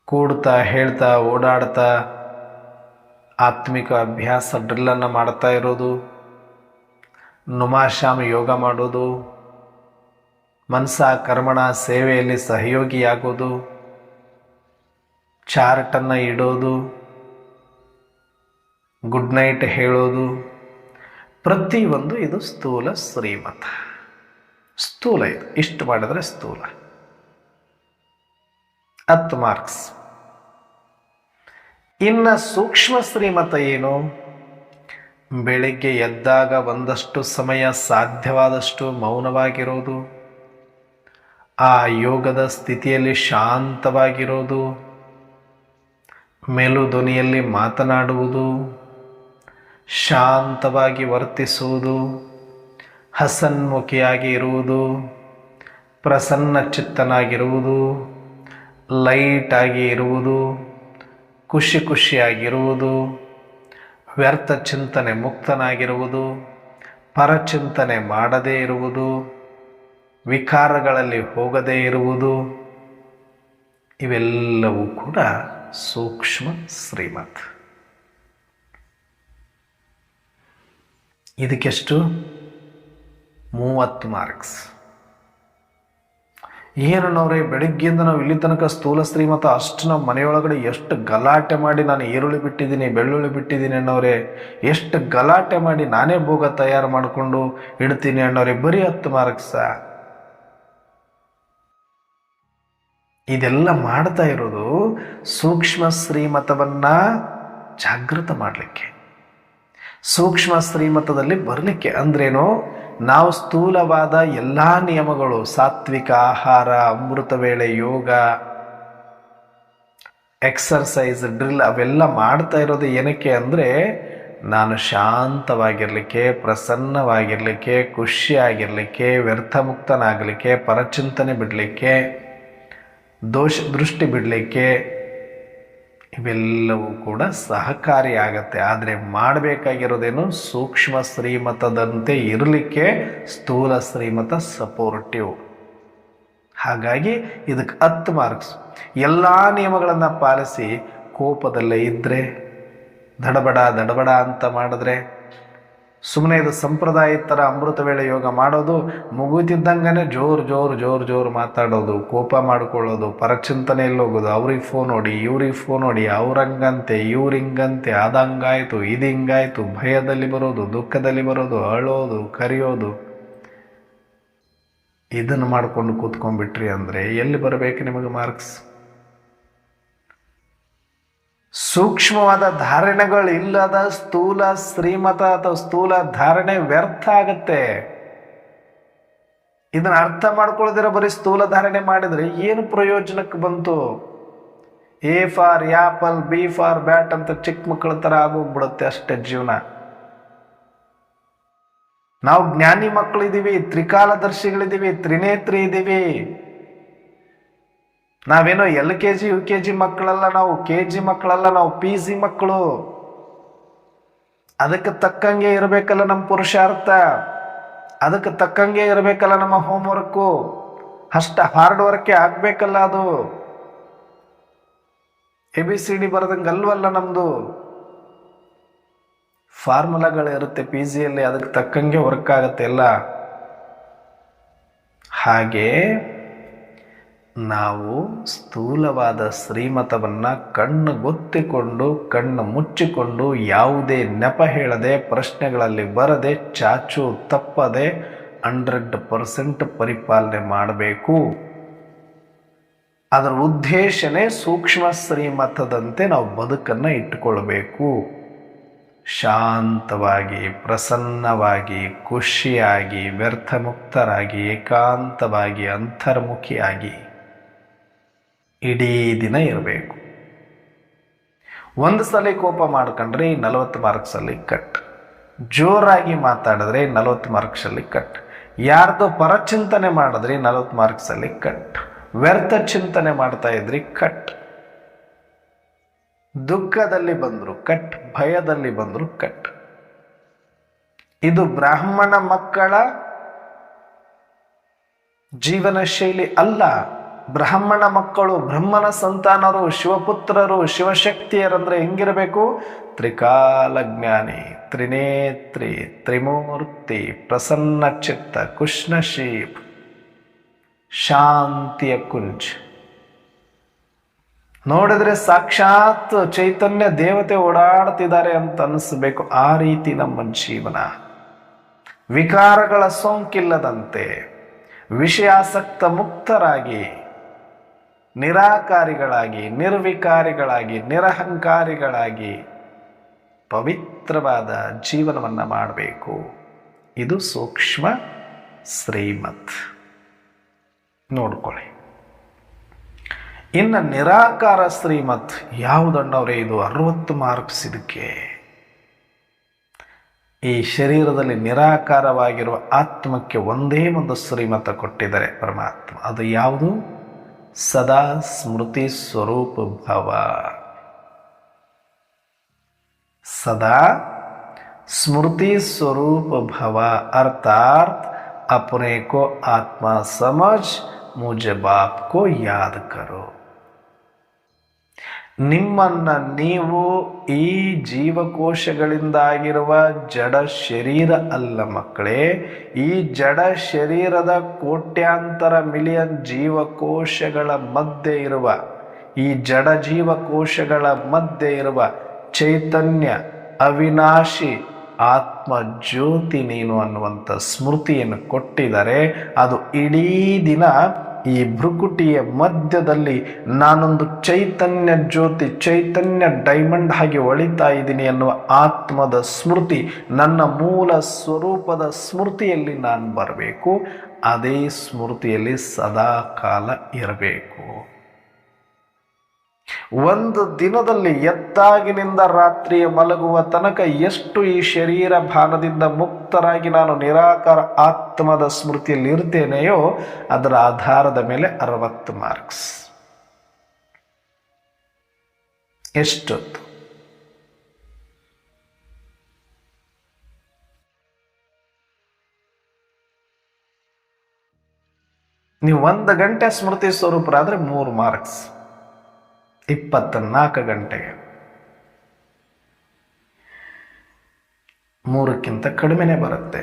ಕೂಡ್ತಾ ಹೇಳ್ತಾ ಓಡಾಡ್ತಾ ಆತ್ಮಿಕ ಅಭ್ಯಾಸ ಡ್ರಿಲ್ಲನ್ನು ಮಾಡ್ತಾ ಇರೋದು, ನುಮಾಶಾಮ ಯೋಗ ಮಾಡೋದು, ಮನಸ ಕರ್ಮಣ ಸೇವೆಯಲ್ಲಿ ಸಹಯೋಗಿಯಾಗೋದು, ಚಾರ್ಟನ್ನು ಇಡೋದು, ಗುಡ್ ನೈಟ್ ಹೇಳೋದು, ಪ್ರತಿಯೊಂದು ಇದು ಸ್ಥೂಲ ಶ್ರೀಮತ. ಸ್ಥೂಲ ಇದು, ಇಷ್ಟು ಮಾಡಿದ್ರೆ ಸ್ಥೂಲ. 10 ಮಾರ್ಕ್ಸ್. ಇನ್ನು ಸೂಕ್ಷ್ಮ ಶ್ರೀಮತ ಏನು? ಬೆಳಿಗ್ಗೆ ಎದ್ದಾಗ ಒಂದಷ್ಟು ಸಮಯ ಸಾಧ್ಯವಾದಷ್ಟು ಮೌನವಾಗಿರೋದು, ಆ ಯೋಗದ ಸ್ಥಿತಿಯಲ್ಲಿ ಶಾಂತವಾಗಿರೋದು, ಮೆಲು ಧ್ವನಿಯಲ್ಲಿ ಮಾತನಾಡುವುದು, ಶಾಂತವಾಗಿ ವರ್ತಿಸುವುದು, ಹಸನ್ಮುಖಿಯಾಗಿ ಇರುವುದು, ಪ್ರಸನ್ನ ಚಿತ್ತನಾಗಿರುವುದು, ಲೈಟಾಗಿ ಇರುವುದು, ಖುಷಿಯಾಗಿರುವುದು, ವ್ಯರ್ಥ ಚಿಂತನೆ ಮುಕ್ತನಾಗಿರುವುದು, ಪರಚಿಂತನೆ ಮಾಡದೇ ಇರುವುದು, ವಿಕಾರಗಳಲ್ಲಿ ಹೋಗದೇ ಇರುವುದು, ಇವೆಲ್ಲವೂ ಕೂಡ ಸೂಕ್ಷ್ಮ ಶ್ರೀಮತ್. ಇದಕ್ಕೆಷ್ಟು? 30 ಮಾರ್ಕ್ಸ್. ಏನು ನಾವ್ರೆ, ಬೆಳಗ್ಗೆಯಿಂದ ನಾವು ಇಲ್ಲಿ ತನಕ ಸ್ಥೂಲ ಶ್ರೀಮತ ಅಷ್ಟು ನಾವು ಮನೆಯೊಳಗಡೆ ಎಷ್ಟು ಗಲಾಟೆ ಮಾಡಿ, ನಾನು ಈರುಳ್ಳಿ ಬಿಟ್ಟಿದ್ದೀನಿ, ಬೆಳ್ಳುಳ್ಳಿ ಬಿಟ್ಟಿದ್ದೀನಿ ಅನ್ನೋರೆ, ಎಷ್ಟು ಗಲಾಟೆ ಮಾಡಿ ನಾನೇ ಭೋಗ ತಯಾರು ಮಾಡಿಕೊಂಡು ಇಡ್ತೀನಿ ಅನ್ನೋರೆ, ಬರೀ 10 ಮಾರ್ಕ್ಸ. ಇದೆಲ್ಲ ಮಾಡ್ತಾ ಇರೋದು ಸೂಕ್ಷ್ಮ ಶ್ರೀಮತವನ್ನ ಜಾಗೃತ ಮಾಡಲಿಕ್ಕೆ, ಸೂಕ್ಷ್ಮ ಶ್ರೀಮತದಲ್ಲಿ ಬರಲಿಕ್ಕೆ. ಅಂದ್ರೇನು? ನಾವು ಸ್ಥೂಲವಾದ ಎಲ್ಲ ನಿಯಮಗಳು, ಸಾತ್ವಿಕ ಆಹಾರ, ಅಮೃತ ವೇಳೆ ಯೋಗ, ಎಕ್ಸರ್ಸೈಸ್, ಡ್ರಿಲ್ ಅವೆಲ್ಲ ಮಾಡ್ತಾ ಇರೋದು ಏನಕ್ಕೆ ಅಂದರೆ, ನಾನು ಶಾಂತವಾಗಿರಲಿಕ್ಕೆ, ಪ್ರಸನ್ನವಾಗಿರಲಿಕ್ಕೆ, ಖುಷಿಯಾಗಿರಲಿಕ್ಕೆ, ವ್ಯರ್ಥಮುಕ್ತನಾಗಲಿಕ್ಕೆ, ಪರಚಿಂತನೆ ಬಿಡಲಿಕ್ಕೆ, ದೃಷ್ಟಿ ಬಿಡಲಿಕ್ಕೆ, ಇವೆಲ್ಲವೂ ಕೂಡ ಸಹಕಾರಿಯಾಗತ್ತೆ. ಆದರೆ ಮಾಡಬೇಕಾಗಿರೋದೇನು? ಸೂಕ್ಷ್ಮ ಶ್ರೀಮತದಂತೆ ಇರಲಿಕ್ಕೆ ಸ್ಥೂಲ ಶ್ರೀಮತ ಸಪೋರ್ಟಿವ್. ಹಾಗಾಗಿ ಇದಕ್ಕೆ 10 ಮಾರ್ಕ್ಸ್. ಎಲ್ಲ ನಿಯಮಗಳನ್ನು ಪಾಲಿಸಿ ಕೋಪದಲ್ಲೇ ಇದ್ದರೆ, ದಡಬಡ ಅಂತ ಮಾಡಿದ್ರೆ, ಸುಮ್ಮನೆ ಇದು ಸಂಪ್ರದಾಯ ಥರ ಅಮೃತ ವೇಳೆ ಯೋಗ ಮಾಡೋದು, ಮುಗುತ್ತಿದ್ದಂಗೆ ಜೋರು ಮಾತಾಡೋದು, ಕೋಪ ಮಾಡ್ಕೊಳ್ಳೋದು, ಪರಚಿಂತನೆಯಲ್ಲಿ ಹೋಗೋದು, ಅವ್ರಿಗೆ ಫೋನ್ ಹೊಡಿ, ಇವ್ರಿಗೆ ಫೋನ್ ಹೊಡಿ, ಅವ್ರಂಗಂತೆ ಇವ್ರಿಂಗಂತೆ, ಅದಂಗಾಯ್ತು ಹಿಂಗಾಯ್ತು, ಭಯದಲ್ಲಿ ಬರೋದು, ದುಃಖದಲ್ಲಿ ಬರೋದು, ಅಳೋದು, ಕರೆಯೋದು, ಇದನ್ನು ಮಾಡ್ಕೊಂಡು ಕೂತ್ಕೊಂಡ್ಬಿಟ್ರಿ ಅಂದರೆ ಎಲ್ಲಿ ಬರಬೇಕು ನಿಮಗೆ ಮಾರ್ಕ್ಸ್? ಸೂಕ್ಷ್ಮವಾದ ಧಾರಣೆಗಳು ಇಲ್ಲದ ಸ್ಥೂಲ ಶ್ರೀಮತ ಅಥವಾ ಸ್ಥೂಲ ಧಾರಣೆ ವ್ಯರ್ಥ ಆಗತ್ತೆ. ಇದನ್ನ ಅರ್ಥ ಮಾಡ್ಕೊಳ್ಳದಿರೋ ಬರೀ ಸ್ಥೂಲ ಧಾರಣೆ ಮಾಡಿದ್ರೆ ಏನು ಪ್ರಯೋಜನಕ್ಕೆ ಬಂತು? A for apple, B for bat ಅಂತ ಚಿಕ್ಕ ಮಕ್ಕಳ ತರ ಆಗೋಗ್ಬಿಡುತ್ತೆ ಅಷ್ಟೇ ಜೀವನ. ನಾವು ಜ್ಞಾನಿ ಮಕ್ಕಳಿದ್ದೀವಿ, ತ್ರಿಕಾಲದರ್ಶಿಗಳಿದ್ದೀವಿ, ತ್ರಿನೇತ್ರಿ ಇದ್ದೀವಿ. ನಾವೇನೋ LKG UKG ಮಕ್ಕಳಲ್ಲ, ನಾವು KG ಮಕ್ಕಳಲ್ಲ, ನಾವು PG ಮಕ್ಕಳು. ಅದಕ್ಕೆ ತಕ್ಕಂಗೆ ಇರಬೇಕಲ್ಲ ನಮ್ಮ ಪುರುಷಾರ್ಥ, ಅದಕ್ಕೆ ತಕ್ಕಂಗೆ ಇರಬೇಕಲ್ಲ ನಮ್ಮ ಹೋಮ್ವರ್ಕು, ಅಷ್ಟ ಹಾರ್ಡ್ ವರ್ಕೇ ಆಗ್ಬೇಕಲ್ಲ. ಅದು ABCD ಬರೆದಂಗೆ ಅಲ್ವಲ್ಲ ನಮ್ದು. ಫಾರ್ಮುಲಾಗಳಿರುತ್ತೆ PGಯಲ್ಲಿ, ಅದಕ್ಕೆ ತಕ್ಕಂಗೆ ವರ್ಕ್ ಆಗತ್ತೆ ಎಲ್ಲ. ಹಾಗೆ ನಾವು ಸ್ಥೂಲವಾದ ಶ್ರೀಮತವನ್ನು ಕಣ್ಣು ಗೊತ್ತಿಕೊಂಡು, ಕಣ್ಣು ಮುಚ್ಚಿಕೊಂಡು, ಯಾವುದೇ ನೆಪ ಹೇಳದೆ, ಪ್ರಶ್ನೆಗಳಲ್ಲಿ ಬರದೆ, ಚಾಚು ತಪ್ಪದೆ 100% ಪರಿಪಾಲನೆ ಮಾಡಬೇಕು. ಅದರ ಉದ್ದೇಶನೇ ಸೂಕ್ಷ್ಮ ಶ್ರೀಮತದಂತೆ ನಾವು ಬದುಕನ್ನು ಇಟ್ಟುಕೊಳ್ಬೇಕು. ಶಾಂತವಾಗಿ, ಪ್ರಸನ್ನವಾಗಿ, ಖುಷಿಯಾಗಿ, ವ್ಯರ್ಥಮುಕ್ತರಾಗಿ, ಏಕಾಂತವಾಗಿ, ಅಂತರ್ಮುಖಿಯಾಗಿ ಇಡೀ ದಿನ ಇರಬೇಕು. ಒಂದು ಸಲ ಕೋಪ ಮಾಡ್ಕೊಂಡ್ರೆ 40 ಮಾರ್ಕ್ಸಲ್ಲಿ ಕಟ್. ಜೋರಾಗಿ ಮಾತಾಡಿದ್ರೆ 40 ಮಾರ್ಕ್ಸಲ್ಲಿ ಕಟ್. ಯಾರ್ದೋ ಪರಚಿಂತನೆ ಮಾಡಿದ್ರಿ 40 ಮಾರ್ಕ್ಸಲ್ಲಿ ಕಟ್. ವ್ಯರ್ಥ ಚಿಂತನೆ ಮಾಡ್ತಾ ಇದ್ರಿ ಕಟ್. ದುಃಖದಲ್ಲಿ ಬಂದ್ರು ಕಟ್, ಭಯದಲ್ಲಿ ಬಂದ್ರು ಕಟ್. ಇದು ಬ್ರಾಹ್ಮಣ ಮಕ್ಕಳ ಜೀವನ ಶೈಲಿ ಅಲ್ಲ. ಬ್ರಾಹ್ಮಣ ಮಕ್ಕಳು, ಬ್ರಹ್ಮನ ಸಂತಾನರು, ಶಿವಪುತ್ರರು, ಶಿವಶಕ್ತಿಯರಂದ್ರೆ ಹೆಂಗಿರಬೇಕು? ತ್ರಿಕಾಲಜ್ಞಾನಿ, ತ್ರಿನೇತ್ರಿ, ತ್ರಿಮೂರ್ತಿ, ಪ್ರಸನ್ನ ಚಿತ್ತ, ಕೃಷ್ಣಶೀಪ್, ಶಾಂತಿಯ ಕುಂಜ್. ನೋಡಿದ್ರೆ ಸಾಕ್ಷಾತ್ ಚೈತನ್ಯ ದೇವತೆ ಓಡಾಡ್ತಿದ್ದಾರೆ ಅಂತ ಅನಿಸ್ಬೇಕು. ಆ ರೀತಿ ನಮ್ಮ ಜೀವನ ವಿಕಾರಗಳ ಸೋಂಕಿಲ್ಲದಂತೆ, ವಿಷಯಾಸಕ್ತ ಮುಕ್ತರಾಗಿ, ನಿರಾಕಾರಿಗಳಾಗಿ, ನಿರ್ವಿಕಾರಿಗಳಾಗಿ, ನಿರಹಂಕಾರಿಗಳಾಗಿ ಪವಿತ್ರವಾದ ಜೀವನವನ್ನು ಮಾಡಬೇಕು. ಇದು ಸೂಕ್ಷ್ಮ ಶ್ರೀಮತ್. ನೋಡ್ಕೊಳ್ಳಿ. ಇನ್ನು ನಿರಾಕಾರ ಶ್ರೀಮತ್ ಯಾವುದಣ್ಣವ್ರೆ? ಇದು 60 ಮಾರ್ಕ್ಸ್. ಇದಕ್ಕೆ ಈ ಶರೀರದಲ್ಲಿ ನಿರಾಕಾರವಾಗಿರುವ ಆತ್ಮಕ್ಕೆ ಒಂದೇ ಒಂದು ಶ್ರೀಮತ ಕೊಟ್ಟಿದ್ದಾರೆ ಪರಮಾತ್ಮ. ಅದು ಯಾವುದು? ಸದಾ ಸ್ಮೃತಿ ಸ್ವರೂಪ ಭವ. ಸದಾ ಸ್ಮೃತಿ ಸ್ವरूप भव, अर्थात अपने को आत्मा समझ मुझे बाप को याद करो. ನಿಮ್ಮನ್ನ ನೀವು ಈ ಜೀವಕೋಶಗಳಿಂದ ಆಗಿರುವ ಜಡ ಶರೀರ ಅಲ್ಲ ಮಕ್ಕಳೇ. ಈ ಜಡ ಶರೀರದ ಕೋಟ್ಯಾಂತರ ಮಿಲಿಯನ್ ಜೀವಕೋಶಗಳ ಮಧ್ಯೆ ಇರುವ, ಈ ಜಡ ಜೀವಕೋಶಗಳ ಮಧ್ಯೆ ಇರುವ ಚೈತನ್ಯ ಅವಿನಾಶಿ ಆತ್ಮ ಜ್ಯೋತಿ ನೀನು ಅನ್ನುವಂಥ ಸ್ಮೃತಿಯನ್ನು ಕೊಟ್ಟಿದ್ದಾರೆ. ಅದು ಇಡೀ ದಿನ ಈ ಭ್ರುಕುಟಿಯ ಮಧ್ಯದಲ್ಲಿ ನಾನೊಂದು ಚೈತನ್ಯ ಜ್ಯೋತಿ, ಚೈತನ್ಯ ಡೈಮಂಡ್ ಹಾಗೆ ಹೊಳಿತಾ ಇದ್ದೀನಿ ಅನ್ನುವ ಆತ್ಮದ ಸ್ಮೃತಿ, ನನ್ನ ಮೂಲ ಸ್ವರೂಪದ ಸ್ಮೃತಿಯಲ್ಲಿ ನಾನು ಬರಬೇಕು. ಅದೇ ಸ್ಮೃತಿಯಲ್ಲಿ ಸದಾ ಕಾಲ ಇರಬೇಕು. ಒಂದು ದಿನದಲ್ಲಿ ಎದ್ದಾಗಿನಿಂದ ರಾತ್ರಿಯ ಮಲಗುವ ತನಕ ಎಷ್ಟು ಈ ಶರೀರ ಭಾನದಿಂದ ಮುಕ್ತರಾಗಿ ನಾನು ನಿರಾಕಾರ ಆತ್ಮದ ಸ್ಮೃತಿಯಲ್ಲಿ ಇರ್ತೇನೆಯೋ ಅದರ ಆಧಾರದ ಮೇಲೆ 60 ಮಾರ್ಕ್ಸ್. ಎಷ್ಟೊತ್ತು? ನೀವು 1 ಗಂಟೆ ಸ್ಮೃತಿ ಸ್ವರೂಪರಾದ್ರೆ 3 ಮಾರ್ಕ್ಸ್. 24 ಗಂಟೆಗೆ 3ಕ್ಕಿಂತ ಕಡಿಮೆನೇ ಬರುತ್ತೆ.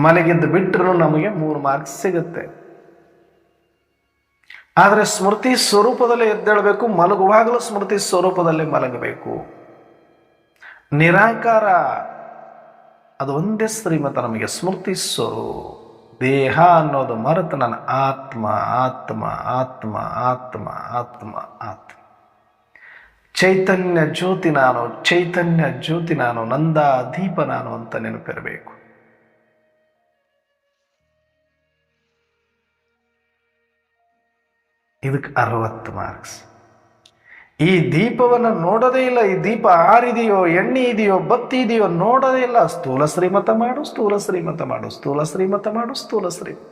ಮಲಗಿದ್ದು ಬಿಟ್ಟರು ನಮಗೆ 3 ಮಾರ್ಕ್ಸ್ ಸಿಗುತ್ತೆ. ಆದರೆ ಸ್ಮೃತಿ ಸ್ವರೂಪದಲ್ಲೇ ಎದ್ದೇಳಬೇಕು, ಮಲಗುವಾಗಲೂ ಸ್ಮೃತಿ ಸ್ವರೂಪದಲ್ಲೇ ಮಲಗಬೇಕು. ನಿರಾಕಾರ ಅದು ಒಂದೇ ಶ್ರೀಮತ ನಮಗೆ ಸ್ಮೃತಿ ಸ್ವರೂಪ. ದೇಹ ಅನ್ನೋದು ಮರೆತು ನನ್ನ ಆತ್ಮ ಆತ್ಮ ಆತ್ಮ ಆತ್ಮ ಆತ್ಮ ಆತ್ಮ ಚೈತನ್ಯ ಜ್ಯೋತಿ ನಾನು, ಚೈತನ್ಯ ಜ್ಯೋತಿ ನಾನು, ನಂದ ದೀಪ ನಾನು ಅಂತ ನೆನಪಿರಬೇಕು. ಇದಕ್ಕೆ 60 ಮಾರ್ಕ್ಸ್. ಈ ದೀಪವನ್ನು ನೋಡೋದೇ ಇಲ್ಲ. ಈ ದೀಪ ಆರಿದೆಯೋ, ಎಣ್ಣೆ ಇದೆಯೋ, ಬತ್ತಿ ಇದೆಯೋ ನೋಡೋದೇ ಇಲ್ಲ. ಸ್ಥೂಲ ಶ್ರೀಮತ ಮಾಡು, ಸ್ಥೂಲ ಶ್ರೀಮತ ಮಾಡು, ಸ್ಥೂಲ ಶ್ರೀಮತ ಮಾಡು, ಸ್ಥೂಲ ಶ್ರೀಮತ.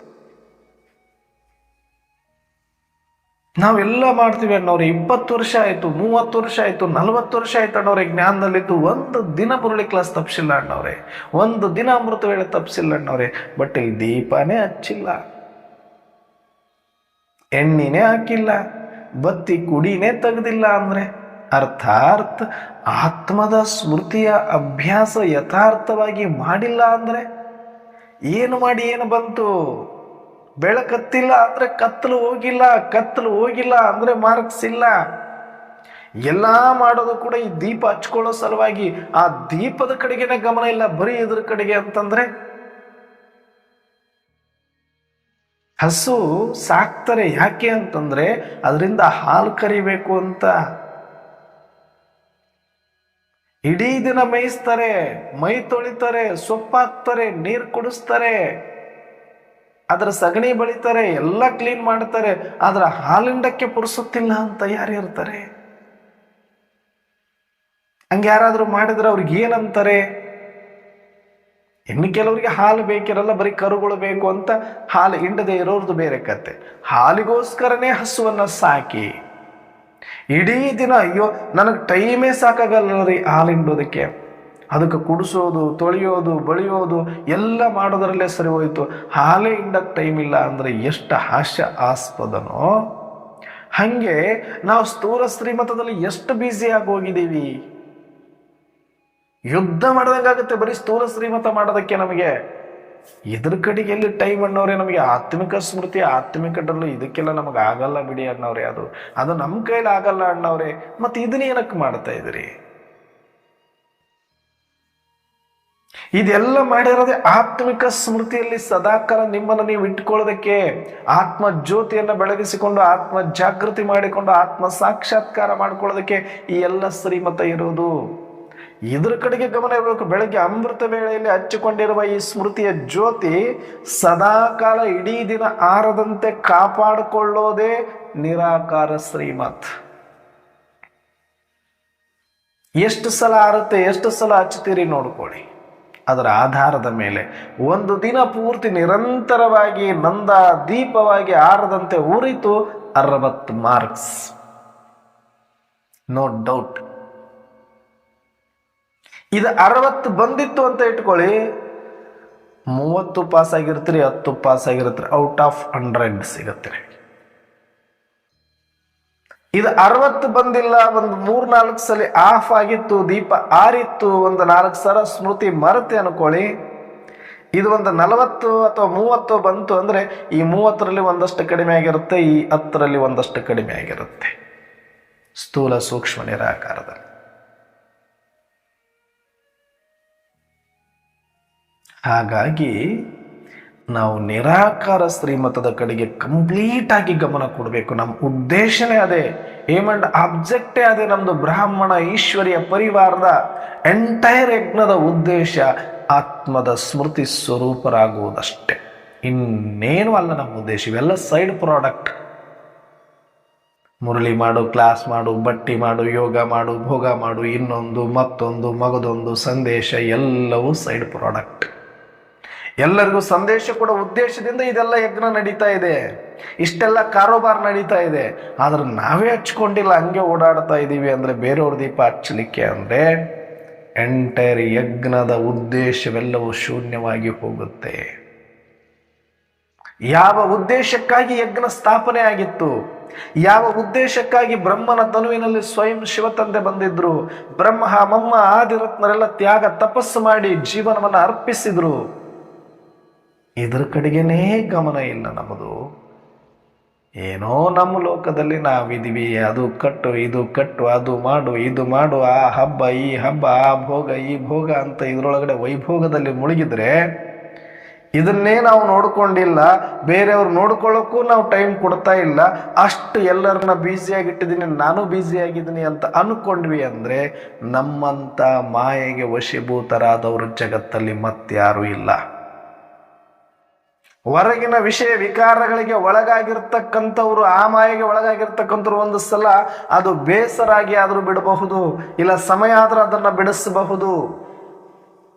ನಾವೆಲ್ಲ ಮಾಡ್ತೀವಿ ಅಣ್ಣವ್ರೆ. 20 ವರ್ಷ ಆಯ್ತು, 30 ವರ್ಷ ಆಯ್ತು, 40 ವರ್ಷ ಆಯ್ತು ಅಣ್ಣವ್ರೆ ಜ್ಞಾನದಲ್ಲಿದ್ದು. ಒಂದು ದಿನ ಮುರಳಿ ಕ್ಲಾಸ್ ತಪ್ಪಿಸಿಲ್ಲ ಅಣ್ಣವ್ರೆ, ಒಂದು ದಿನ ಅಮೃತ ವೇಳೆ ತಪ್ಪಿಸಿಲ್ಲ ಅಣ್ಣವ್ರೆ. ಬಟ್ ಈ ದೀಪನೇ ಹಚ್ಚಿಲ್ಲ, ಎಣ್ಣಿನೇ ಹಾಕಿಲ್ಲ, ಬತ್ತಿ ಕುಡಿನೇ ತೆಗೆದಿಲ್ಲ ಅಂದ್ರೆ ಅರ್ಥಾತ್ ಆತ್ಮದ ಸ್ಮೃತಿಯ ಅಭ್ಯಾಸ ಯಥಾರ್ಥವಾಗಿ ಮಾಡಿಲ್ಲ ಅಂದ್ರೆ ಏನು ಮಾಡಿ ಏನು ಬಂತು? ಬೆಳಕತ್ತಿಲ್ಲ ಅಂದ್ರೆ ಕತ್ತಲು ಹೋಗಿಲ್ಲ, ಕತ್ತಲು ಹೋಗಿಲ್ಲ ಅಂದ್ರೆ ಮಾರ್ಕ್ಸ್ ಇಲ್ಲ. ಎಲ್ಲ ಮಾಡೋದು ಕೂಡ ಈ ದೀಪ ಹಚ್ಕೊಳ್ಳೋ ಸಲುವಾಗಿ. ಆ ದೀಪದ ಕಡೆಗೆನೆ ಗಮನ ಇಲ್ಲ, ಬರೀ ಇದ್ರ ಕಡೆಗೆ ಅಂತಂದ್ರೆ ಹಸು ಸಾಕ್ತಾರೆ. ಯಾಕೆ ಅಂತಂದ್ರೆ ಅದರಿಂದ ಹಾಲು ಕರಿಬೇಕು ಅಂತ. ಇಡೀ ದಿನ ಮೇಯಿಸ್ತಾರೆ, ಮೈ ತೊಳಿತಾರೆ, ಸೊಪ್ಪಾಕ್ತಾರೆ, ನೀರು ಕುಡಿಸ್ತಾರೆ, ಅದರ ಸಗಣಿ ಬಳಿತಾರೆ, ಎಲ್ಲ ಕ್ಲೀನ್ ಮಾಡ್ತಾರೆ. ಆದ್ರ ಹಾಲಿಂಡಕ್ಕೆ ಪುರುಸುತ್ತಿಲ್ಲ ಅಂತ ಯಾರು ಇರ್ತಾರೆ? ಹಂಗೆ ಯಾರಾದ್ರೂ ಮಾಡಿದ್ರೆ ಅವ್ರಿಗೆ ಏನಂತಾರೆ? ಇನ್ನು ಕೆಲವರಿಗೆ ಹಾಲು ಬೇಕಿರಲ್ಲ, ಬರೀ ಕರುಗಳು ಬೇಕು ಅಂತ ಹಾಲು ಹಿಂಡದೆ ಇರೋರ್ದು ಬೇರೆ ಕತೆ. ಹಾಲಿಗೋಸ್ಕರನೇ ಹಸುವನ್ನ ಸಾಕಿ ಇಡೀ ದಿನ ಅಯ್ಯೋ ನನಗೆ ಟೈಮೇ ಸಾಕಾಗಲ್ಲ ರೀ ಹಾಲು ಹಿಂಡೋದಕ್ಕೆ, ಅದಕ್ಕೆ ಕುಡಿಸೋದು, ತೊಳೆಯೋದು, ಬಳಿಯೋದು ಎಲ್ಲ ಮಾಡೋದ್ರಲ್ಲೇ ಸರಿ ಹೋಯ್ತು, ಹಾಲೇ ಹಿಂಡಕ್ಕೆ ಟೈಮ್ ಇಲ್ಲ ಅಂದ್ರೆ ಎಷ್ಟು ಹಾಸ್ಯ ಆಸ್ಪದನೋ. ಹಂಗೆ ನಾವು ಸ್ಥೂಲ ಶ್ರೀಮತದಲ್ಲಿ ಎಷ್ಟು ಬ್ಯುಸಿ ಆಗಿ ಹೋಗಿದ್ದೀವಿ. ಯುದ್ಧ ಮಾಡ್ದಂಗಾಗುತ್ತೆ ಬರೀ ಸ್ಥೂಲ ಶ್ರೀಮತ ಮಾಡೋದಕ್ಕೆ ನಮಗೆ. ಇದ್ರ ಕಡೆಗೆ ಎಲ್ಲಿ ಟೈಮ್ ಅನ್ನೋರೆ? ನಮಗೆ ಆತ್ಮಿಕ ಸ್ಮೃತಿ, ಆತ್ಮಿಕ ಡಲ್ಲು ಇದಕ್ಕೆಲ್ಲ ನಮಗೆ ಆಗಲ್ಲ ಬಿಡಿ ಅಣ್ಣವ್ರೆ. ಅದು ನಮ್ಮ ಕೈಲಿ ಆಗಲ್ಲ ಅಣ್ಣವ್ರೆ. ಮತ್ತೆ ಇದನ್ನ ಏನಕ್ಕೆ ಮಾಡ್ತಾ ಇದ್ರಿ? ಇದೆಲ್ಲ ಮಾಡಿರೋದೇ ಆತ್ಮಿಕ ಸ್ಮೃತಿಯಲ್ಲಿ ಸದಾಕಾಲ ನಿಮ್ಮನ್ನು ನೀವು ಇಟ್ಕೊಳ್ಳೋದಕ್ಕೆ, ಆತ್ಮ ಜ್ಯೋತಿಯನ್ನ ಬೆಳಗಿಸಿಕೊಂಡು, ಆತ್ಮ ಜಾಗೃತಿ ಮಾಡಿಕೊಂಡು, ಆತ್ಮ ಸಾಕ್ಷಾತ್ಕಾರ ಮಾಡ್ಕೊಳ್ಳೋದಕ್ಕೆ ಈ ಎಲ್ಲ ಶ್ರೀಮತ ಇರೋದು. ಇದ್ರ ಕಡೆಗೆ ಗಮನ ಇರಬೇಕು. ಬೆಳಗ್ಗೆ ಅಮೃತ ವೇಳೆಯಲ್ಲಿ ಹಚ್ಚಿಕೊಂಡಿರುವ ಈ ಸ್ಮೃತಿಯ ಜ್ಯೋತಿ ಸದಾಕಾಲ ಇಡೀ ದಿನ ಆರದಂತೆ ಕಾಪಾಡಿಕೊಳ್ಳೋದೇ ನಿರಾಕಾರ ಶ್ರೀಮತ್. ಎಷ್ಟು ಸಲ ಆರುತ್ತೆ, ಎಷ್ಟು ಸಲ ಹಚ್ತೀರಿ ನೋಡ್ಕೊಳ್ಳಿ. ಅದರ ಆಧಾರದ ಮೇಲೆ ಒಂದು ದಿನ ಪೂರ್ತಿ ನಿರಂತರವಾಗಿ ನಂದ ದೀಪವಾಗಿ ಆರದಂತೆ ಉರಿತು 60 ಮಾರ್ಕ್ಸ್, ನೋ ಡೌಟ್. ಇದು 60 ಬಂದಿತ್ತು ಅಂತ ಇಟ್ಕೊಳ್ಳಿ, 30 ಪಾಸ್ ಆಗಿರ್ತೀರಿ, 10 ಪಾಸ್ ಆಗಿರ್ತೀರಿ, ಔಟ್ ಆಫ್ 100 ಸಿಗತ್ತೆ. ಇದು 60 ಬಂದಿಲ್ಲ, ಒಂದು 3-4 ಸಲ ಆಫ್ ಆಗಿತ್ತು, ದೀಪ ಆರಿತ್ತು, ಒಂದು 4 ಸಲ ಸ್ಮೃತಿ ಮರೆತೆ ಅನ್ಕೊಳ್ಳಿ. ಇದು ಒಂದು 40 ಅಥವಾ 30 ಬಂತು ಅಂದ್ರೆ ಈ 30ರಲ್ಲಿ ಒಂದಷ್ಟು ಕಡಿಮೆ ಆಗಿರುತ್ತೆ, ಈ 10ರಲ್ಲಿ ಒಂದಷ್ಟು ಕಡಿಮೆ ಆಗಿರುತ್ತೆ, ಸ್ಥೂಲ ಸೂಕ್ಷ್ಮ ನಿರಾಕಾರದಲ್ಲಿ. ಹಾಗಾಗಿ ನಾವು ನಿರಾಕಾರ ಶ್ರೀಮತದ ಕಡೆಗೆ ಕಂಪ್ಲೀಟ್ ಆಗಿ ಗಮನ ಕೊಡಬೇಕು. ನಮ್ಮ ಉದ್ದೇಶನೇ ಅದೇ, ಏಮ್ ಅಂಡ್ ಆಬ್ಜೆಕ್ಟೇ ಅದೇ. ನಮ್ದು ಬ್ರಾಹ್ಮಣ ಈಶ್ವರಿಯ ಪರಿವಾರದ ಎಂಟೈರ್ ಯಜ್ಞದ ಉದ್ದೇಶ ಆತ್ಮದ ಸ್ಮೃತಿ ಸ್ವರೂಪರಾಗುವುದಷ್ಟೇ, ಇನ್ನೇನು ಅಲ್ಲ ನಮ್ಮ ಉದ್ದೇಶ. ಇವೆಲ್ಲ ಸೈಡ್ ಪ್ರಾಡಕ್ಟ್. ಮುರಳಿ ಮಾಡು, ಕ್ಲಾಸ್ ಮಾಡು, ಬಟ್ಟಿ ಮಾಡು, ಯೋಗ ಮಾಡು, ಭೋಗ ಮಾಡು, ಇನ್ನೊಂದು ಮತ್ತೊಂದು ಮಗದೊಂದು ಸಂದೇಶ, ಎಲ್ಲವೂ ಸೈಡ್ ಪ್ರಾಡಕ್ಟ್. ಎಲ್ಲರಿಗೂ ಸಂದೇಶ ಕೊಡೋ ಉದ್ದೇಶದಿಂದ ಇದೆಲ್ಲ ಯಜ್ಞ ನಡೀತಾ ಇದೆ, ಇಷ್ಟೆಲ್ಲ ಕಾರೋಬಾರ್ ನಡೀತಾ ಇದೆ. ಆದ್ರೆ ನಾವೇ ಹಚ್ಕೊಂಡಿಲ್ಲ, ಹಂಗೆ ಓಡಾಡ್ತಾ ಇದ್ದೀವಿ ಅಂದ್ರೆ, ಬೇರೆಯವ್ರ ದೀಪ ಹಚ್ಚಲಿಕ್ಕೆ ಅಂದ್ರೆ ಎಂಟೈರ್ ಯಜ್ಞದ ಉದ್ದೇಶವೆಲ್ಲವೂ ಶೂನ್ಯವಾಗಿ ಹೋಗುತ್ತೆ. ಯಾವ ಉದ್ದೇಶಕ್ಕಾಗಿ ಯಜ್ಞ ಸ್ಥಾಪನೆ ಆಗಿತ್ತು, ಯಾವ ಉದ್ದೇಶಕ್ಕಾಗಿ ಬ್ರಹ್ಮನ ತನುವಿನಲ್ಲಿ ಸ್ವಯಂ ಶಿವತಂದೆ ಬಂದಿದ್ರು, ಬ್ರಹ್ಮ ಮಮ್ಮ ಆದಿರತ್ನರೆಲ್ಲ ತ್ಯಾಗ ತಪಸ್ಸು ಮಾಡಿ ಜೀವನವನ್ನು ಅರ್ಪಿಸಿದ್ರು, ಇದ್ರ ಕಡೆಗೇನೇ ಗಮನ ಇಲ್ಲ ನಮ್ಮದು. ಏನೋ ನಮ್ಮ ಲೋಕದಲ್ಲಿ ನಾವಿದೀವಿ, ಅದು ಕಟ್ಟು ಇದು ಕಟ್ಟು, ಅದು ಮಾಡು ಇದು ಮಾಡು, ಆ ಹಬ್ಬ ಈ ಹಬ್ಬ, ಆ ಭೋಗ ಈ ಭೋಗ ಅಂತ ಇದ್ರೊಳಗಡೆ ವೈಭೋಗದಲ್ಲಿ ಮುಳುಗಿದ್ರೆ ಇದನ್ನೇ ನಾವು ನೋಡ್ಕೊಂಡಿಲ್ಲ, ಬೇರೆಯವ್ರು ನೋಡ್ಕೊಳ್ಳೋಕ್ಕೂ ನಾವು ಟೈಮ್ ಕೊಡ್ತಾ ಇಲ್ಲ, ಅಷ್ಟು ಎಲ್ಲರನ್ನ ಬ್ಯುಸಿಯಾಗಿಟ್ಟಿದ್ದೀನಿ, ನಾನು ಬ್ಯುಸಿಯಾಗಿದ್ದೀನಿ ಅಂತ ಅನ್ಕೊಂಡ್ವಿ ಅಂದ್ರೆ ನಮ್ಮಂತ ಮಾಯೆಗೆ ವಶೀಭೂತರಾದವರು ಜಗತ್ತಲ್ಲಿ ಮತ್ಯಾರೂ ಇಲ್ಲ. ಹೊರಗಿನ ವಿಷಯ ವಿಕಾರಗಳಿಗೆ ಒಳಗಾಗಿರ್ತಕ್ಕಂಥವ್ರು, ಆ ಮಾಯೆಗೆ ಒಳಗಾಗಿರ್ತಕ್ಕಂಥವ್ರು ಒಂದು ಸಲ ಅದು ಬೇಸರಾಗಿ ಆದರೂ ಬಿಡಬಹುದು, ಇಲ್ಲ ಸಮಯ ಆದರೂ ಅದನ್ನು ಬಿಡಿಸಬಹುದು.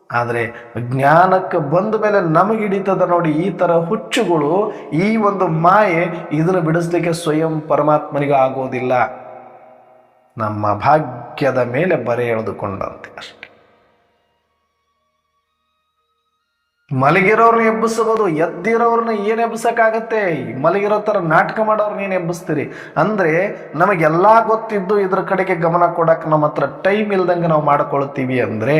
ಆದರೆ ಜ್ಞಾನಕ್ಕೆ ಬಂದ ಮೇಲೆ ನಮಗೆ ಹಿಡಿತದ ನೋಡಿ ಈ ಥರ ಹುಚ್ಚುಗಳು, ಈ ಒಂದು ಮಾಯೆ, ಇದನ್ನು ಬಿಡಿಸ್ಲಿಕ್ಕೆ ಸ್ವಯಂ ಪರಮಾತ್ಮನಿಗೆ ಆಗೋದಿಲ್ಲ. ನಮ್ಮ ಭಾಗ್ಯದ ಮೇಲೆ ಬರೆ ಎಳೆದುಕೊಂಡಂತೆ ಅಷ್ಟೆ. ಮಲಗಿರೋರ್ನ ಎಬ್ಬಿಸಬಹುದು, ಎದ್ದಿರೋರ್ನ ಏನು ಎಬ್ಬಿಸಕ್ಕಾಗತ್ತೆ? ಮಲಗಿರೋ ಥರ ನಾಟಕ ಮಾಡೋರ್ನ ಏನು ಎಬ್ಬಿಸ್ತೀರಿ? ಅಂದ್ರೆ ನಮಗೆಲ್ಲ ಗೊತ್ತಿದ್ದು ಇದ್ರ ಕಡೆಗೆ ಗಮನ ಕೊಡಕ್ಕೆ ನಮ್ಮ ಹತ್ರ ಟೈಮ್ ಇಲ್ದಂಗೆ ನಾವು ಮಾಡ್ಕೊಳ್ತೀವಿ. ಅಂದ್ರೆ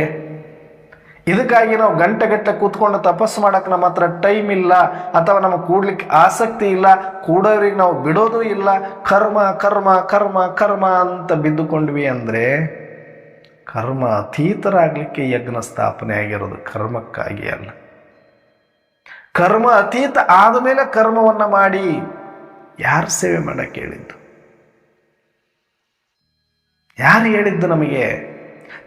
ಇದಕ್ಕಾಗಿ ನಾವು ಗಂಟೆ ಕೂತ್ಕೊಂಡು ತಪಸ್ಸು ಮಾಡಕ್ಕೆ ನಮ್ಮ ಹತ್ರ ಟೈಮ್ ಇಲ್ಲ, ಅಥವಾ ನಮಗೆ ಕೂಡ್ಲಿಕ್ಕೆ ಆಸಕ್ತಿ ಇಲ್ಲ, ಕೂಡೋರಿಗೆ ನಾವು ಬಿಡೋದು ಇಲ್ಲ, ಕರ್ಮ ಕರ್ಮ ಕರ್ಮ ಕರ್ಮ ಅಂತ ಬಿದ್ದುಕೊಂಡ್ವಿ ಅಂದ್ರೆ ಕರ್ಮ ಅತೀತರಾಗ್ಲಿಕ್ಕೆ ಯಜ್ಞ ಸ್ಥಾಪನೆ ಆಗಿರೋದು, ಕರ್ಮಕ್ಕಾಗಿ ಅಲ್ಲ. ಕರ್ಮ ಅತೀತ ಆದಮೇಲೆ ಕರ್ಮವನ್ನ ಮಾಡಿ ಯಾರು ಸೇವೆ ಮಾಡಕ್ಕೆ ಹೇಳಿದ್ದು? ಯಾರು ಹೇಳಿದ್ದು ನಮಗೆ?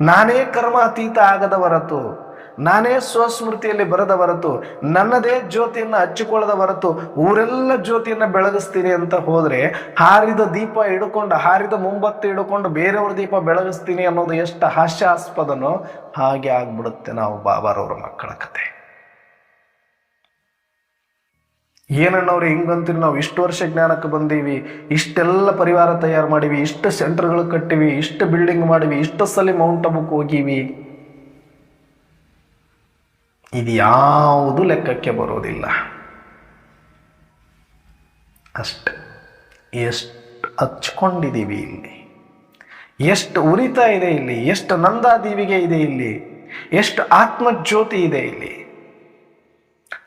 ನಾನೇ ಕರ್ಮ ಅತೀತ ಆಗದ ಹೊರತು, ನಾನೇ ಸ್ವಸ್ಮೃತಿಯಲ್ಲಿ ಬರದ ಹೊರತು, ನನ್ನದೇ ಜ್ಯೋತಿಯನ್ನು ಹಚ್ಚಿಕೊಳ್ಳದ ಹೊರತು ಊರೆಲ್ಲ ಜ್ಯೋತಿಯನ್ನು ಬೆಳಗಿಸ್ತೀನಿ ಅಂತ ಹೋದ್ರೆ, ಹಾರಿದ ದೀಪ ಹಿಡ್ಕೊಂಡು, ಹಾರಿದ ಮುಂಬತ್ತು ಹಿಡ್ಕೊಂಡು ಬೇರೆಯವ್ರ ದೀಪ ಬೆಳಗಿಸ್ತೀನಿ ಅನ್ನೋದು ಎಷ್ಟು ಹಾಸ್ಯಾಸ್ಪದನೋ ಹಾಗೆ ಆಗ್ಬಿಡುತ್ತೆ ನಾವು ಬಾಬಾರವ್ರ ಮಕ್ಕಳ ಕತೆ. ಏನಣ್ಣವ್ರು ಹಿಂಗಂತೀರಿ, ನಾವು ಇಷ್ಟು ವರ್ಷ ಜ್ಞಾನಕ್ಕೆ ಬಂದೀವಿ, ಇಷ್ಟೆಲ್ಲ ಪರಿವಾರ ತಯಾರು ಮಾಡೀವಿ, ಇಷ್ಟು ಸೆಂಟರ್ಗಳು ಕಟ್ಟಿವಿ, ಇಷ್ಟು ಬಿಲ್ಡಿಂಗ್ ಮಾಡಿವಿ, ಇಷ್ಟು ಸಲ ಮೌಂಟ್ ಅಬುಕ್ ಹೋಗಿವಿ, ಇದು ಯಾವುದು ಲೆಕ್ಕಕ್ಕೆ ಬರೋದಿಲ್ಲ. ಅಷ್ಟೆ. ಎಷ್ಟು ಹಚ್ಕೊಂಡಿದ್ದೀವಿ ಇಲ್ಲಿ, ಎಷ್ಟು ಉರಿತಾ ಇದೆ ಇಲ್ಲಿ, ಎಷ್ಟು ನಂದಾದೀವಿಗೆ ಇದೆ ಇಲ್ಲಿ, ಎಷ್ಟು ಆತ್ಮಜ್ಯೋತಿ ಇದೆ ಇಲ್ಲಿ.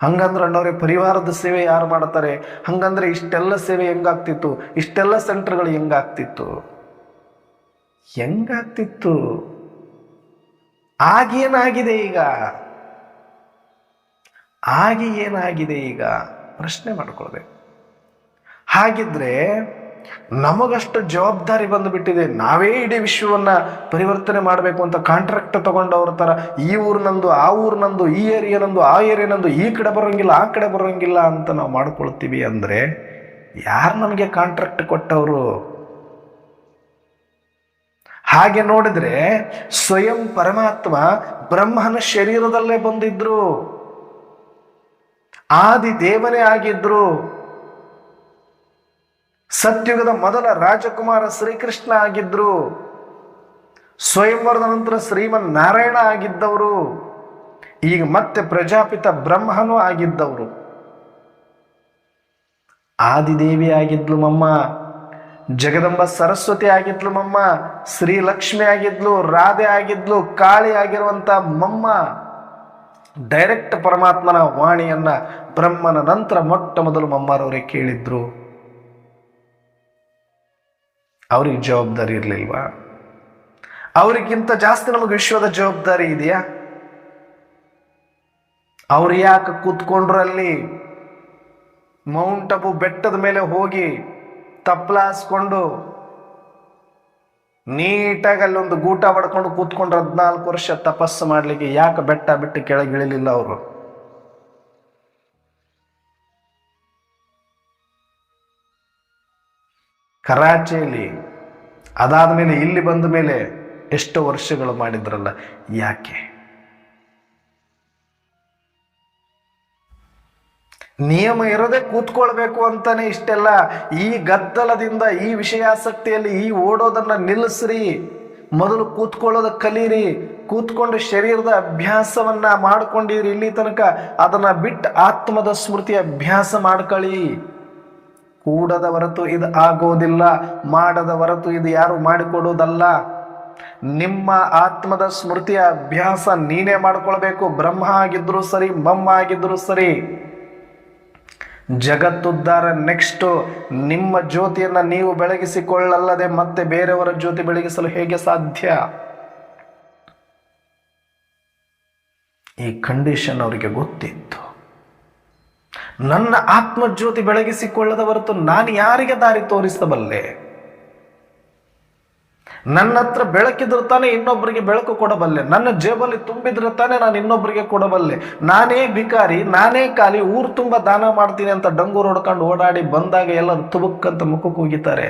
ಹಂಗಂದ್ರೆ ಅಣ್ಣವ್ರೆ ಪರಿವಾರದ ಸೇವೆ ಯಾರು ಮಾಡ್ತಾರೆ? ಹಂಗಂದ್ರೆ ಇಷ್ಟೆಲ್ಲ ಸೇವೆ ಹೆಂಗಾಗ್ತಿತ್ತು, ಇಷ್ಟೆಲ್ಲ ಸೆಂಟರ್ಗಳು ಹೆಂಗಾಗ್ತಿತ್ತು? ಆಗೇನಾಗಿದೆ ಈಗ? ಏನಾಗಿದೆ ಈಗ? ಪ್ರಶ್ನೆ ಮಾಡ್ಕೊಳ್ಬೇಕು. ಹಾಗಿದ್ರೆ ನಮಗಷ್ಟು ಜವಾಬ್ದಾರಿ ಬಂದುಬಿಟ್ಟಿದೆ, ನಾವೇ ಇಡೀ ವಿಶ್ವವನ್ನ ಪರಿವರ್ತನೆ ಮಾಡಬೇಕು ಅಂತ ಕಾಂಟ್ರಾಕ್ಟ್ ತಗೊಂಡವ್ರ ತರ, ಈ ಊರು ನಂದು, ಆ ಊರು ನಂದು, ಈ ಏರಿಯಾ ನಂದು, ಆ ಏರಿಯಾ ನಂದು, ಈ ಕಡೆ ಬರೋಂಗಿಲ್ಲ ಆ ಕಡೆ ಬರೋಂಗಿಲ್ಲ ಅಂತ ನಾವು ಮಾಡ್ಕೊಳ್ತೀವಿ ಅಂದ್ರೆ ಯಾರು ನಮಗೆ ಕಾಂಟ್ರಾಕ್ಟ್ ಕೊಟ್ಟವರು? ಹಾಗೆ ನೋಡಿದ್ರೆ ಸ್ವಯಂ ಪರಮಾತ್ಮ ಬ್ರಹ್ಮನ ಶರೀರದಲ್ಲೇ ಬಂದಿದ್ರು, ಆದಿ ದೇವನೇ ಆಗಿದ್ರು. ಸತ್ಯುಗದ ಮೊದಲ ರಾಜಕುಮಾರ ಶ್ರೀಕೃಷ್ಣ ಆಗಿದ್ರು, ಸ್ವಯಂವರದ ನಂತರ ಶ್ರೀಮನ್ ನಾರಾಯಣ ಆಗಿದ್ದವರು, ಈಗ ಮತ್ತೆ ಪ್ರಜಾಪಿತ ಬ್ರಹ್ಮನೂ ಆಗಿದ್ದವರು. ಆದಿದೇವಿ ಆಗಿದ್ಲು ಮಮ್ಮ, ಜಗದಂಬ ಸರಸ್ವತಿ ಆಗಿದ್ಲು ಮಮ್ಮ, ಶ್ರೀಲಕ್ಷ್ಮಿ ಆಗಿದ್ಲು, ರಾಧೆ ಆಗಿದ್ಲು, ಕಾಳಿ ಆಗಿರುವಂತ ಮಮ್ಮ ಡೈರೆಕ್ಟ್ ಪರಮಾತ್ಮನ ವಾಣಿಯನ್ನ ಬ್ರಹ್ಮನ ನಂತರ ಮೊಟ್ಟ ಮೊದಲು ಮಮ್ಮಾರವರೇ ಕೇಳಿದ್ರು. ಅವ್ರಿಗೆ ಜವಾಬ್ದಾರಿ ಇರ್ಲಿಲ್ವಾ? ಅವರಿಗಿಂತ ಜಾಸ್ತಿ ನಮಗೆ ವಿಶ್ವದ ಜವಾಬ್ದಾರಿ ಇದೆಯಾ? ಅವ್ರು ಯಾಕೆ ಕೂತ್ಕೊಂಡ್ರಲ್ಲಿ ಮೌಂಟ್ ಅಬು ಬೆಟ್ಟದ ಮೇಲೆ ಹೋಗಿ ತಪ್ಪಲಾಸ್ಕೊಂಡು ನೀಟಾಗಿ ಅಲ್ಲೊಂದು ಗೂಟ ಪಡ್ಕೊಂಡು ಕೂತ್ಕೊಂಡು 14 ವರ್ಷ ತಪಸ್ಸು ಮಾಡ್ಲಿಕ್ಕೆ ಯಾಕೆ ಬೆಟ್ಟ ಬಿಟ್ಟು ಕೆಳಗಿಳಿಲಿಲ್ಲ ಅವರು? ಕರಾಚಿಯಲ್ಲಿ ಅದಾದ ಮೇಲೆ ಇಲ್ಲಿ ಬಂದ ಮೇಲೆ ಎಷ್ಟು ವರ್ಷಗಳು ಮಾಡಿದ್ರಲ್ಲ, ಯಾಕೆ? ನಿಯಮ ಇರದೆ ಕೂತ್ಕೊಳ್ಬೇಕು ಅಂತಾನೆ ಇಷ್ಟೆಲ್ಲ. ಈ ಗದ್ದಲದಿಂದ, ಈ ವಿಷಯಾಸಕ್ತಿಯಲ್ಲಿ ಈ ಓಡೋದನ್ನ ನಿಲ್ಲಿಸ್ರಿ. ಮೊದಲು ಕೂತ್ಕೊಳ್ಳೋದ ಕಲೀರಿ. ಕೂತ್ಕೊಂಡು ಶರೀರದ ಅಭ್ಯಾಸವನ್ನ ಮಾಡ್ಕೊಂಡಿರಿ ಇಲ್ಲಿ ತನಕ. ಅದನ್ನ ಬಿಟ್ಟು ಆತ್ಮದ ಸ್ಮೃತಿ ಅಭ್ಯಾಸ ಮಾಡ್ಕೊಳ್ಳಿ. ಕೂಡದ ಹೊರತು ಇದು ಆಗೋದಿಲ್ಲ, ಮಾಡದ ಹೊರತು ಇದು ಯಾರು ಮಾಡಿಕೊಡೋದಲ್ಲ. ನಿಮ್ಮ ಆತ್ಮದ ಸ್ಮೃತಿಯ ಅಭ್ಯಾಸ ನೀನೇ ಮಾಡ್ಕೊಳ್ಬೇಕು. ಬ್ರಹ್ಮ ಆಗಿದ್ರು ಸರಿ, ಮಮ್ಮ ಆಗಿದ್ರು ಸರಿ. ಜಗತ್ತುದ್ಧಾರ ನೆಕ್ಸ್ಟ್. ನಿಮ್ಮ ಜ್ಯೋತಿಯನ್ನ ನೀವು ಬೆಳಗಿಸಿಕೊಳ್ಳಲ್ಲದೆ ಮತ್ತೆ ಬೇರೆಯವರ ಜ್ಯೋತಿ ಬೆಳಗಿಸಲು ಹೇಗೆ ಸಾಧ್ಯ? ಈ ಕಂಡೀಷನ್ ಅವರಿಗೆ ಗೊತ್ತಿತ್ತು. ನನ್ನ ಆತ್ಮಜ್ಯೋತಿ ಬೆಳಗಿಸಿಕೊಳ್ಳದ ಹೊರತು ನಾನು ಯಾರಿಗೆ ದಾರಿ ತೋರಿಸಬಲ್ಲೆ? ನನ್ನ ಹತ್ರ ಬೆಳಕಿದ್ರೆ ತಾನೇ ಇನ್ನೊಬ್ಬರಿಗೆ ಬೆಳಕು ಕೊಡಬಲ್ಲೆ. ನನ್ನ ಜೇಬಲ್ಲಿ ತುಂಬಿದ್ರೆ ತಾನೇ ನಾನು ಇನ್ನೊಬ್ಬರಿಗೆ ಕೊಡಬಲ್ಲೆ. ನಾನೇ ಭಿಕಾರಿ, ನಾನೇ ಖಾಲಿ, ಊರು ತುಂಬ ದಾನ ಮಾಡ್ತೀನಿ ಅಂತ ಡಂಗೂರು ಹೊಡ್ಕೊಂಡು ಓಡಾಡಿ ಬಂದಾಗ ಎಲ್ಲ ತುಬುಕ್ಕಂತ ಮುಖಕ್ಕೆ ಹೋಗಿತಾರೆ.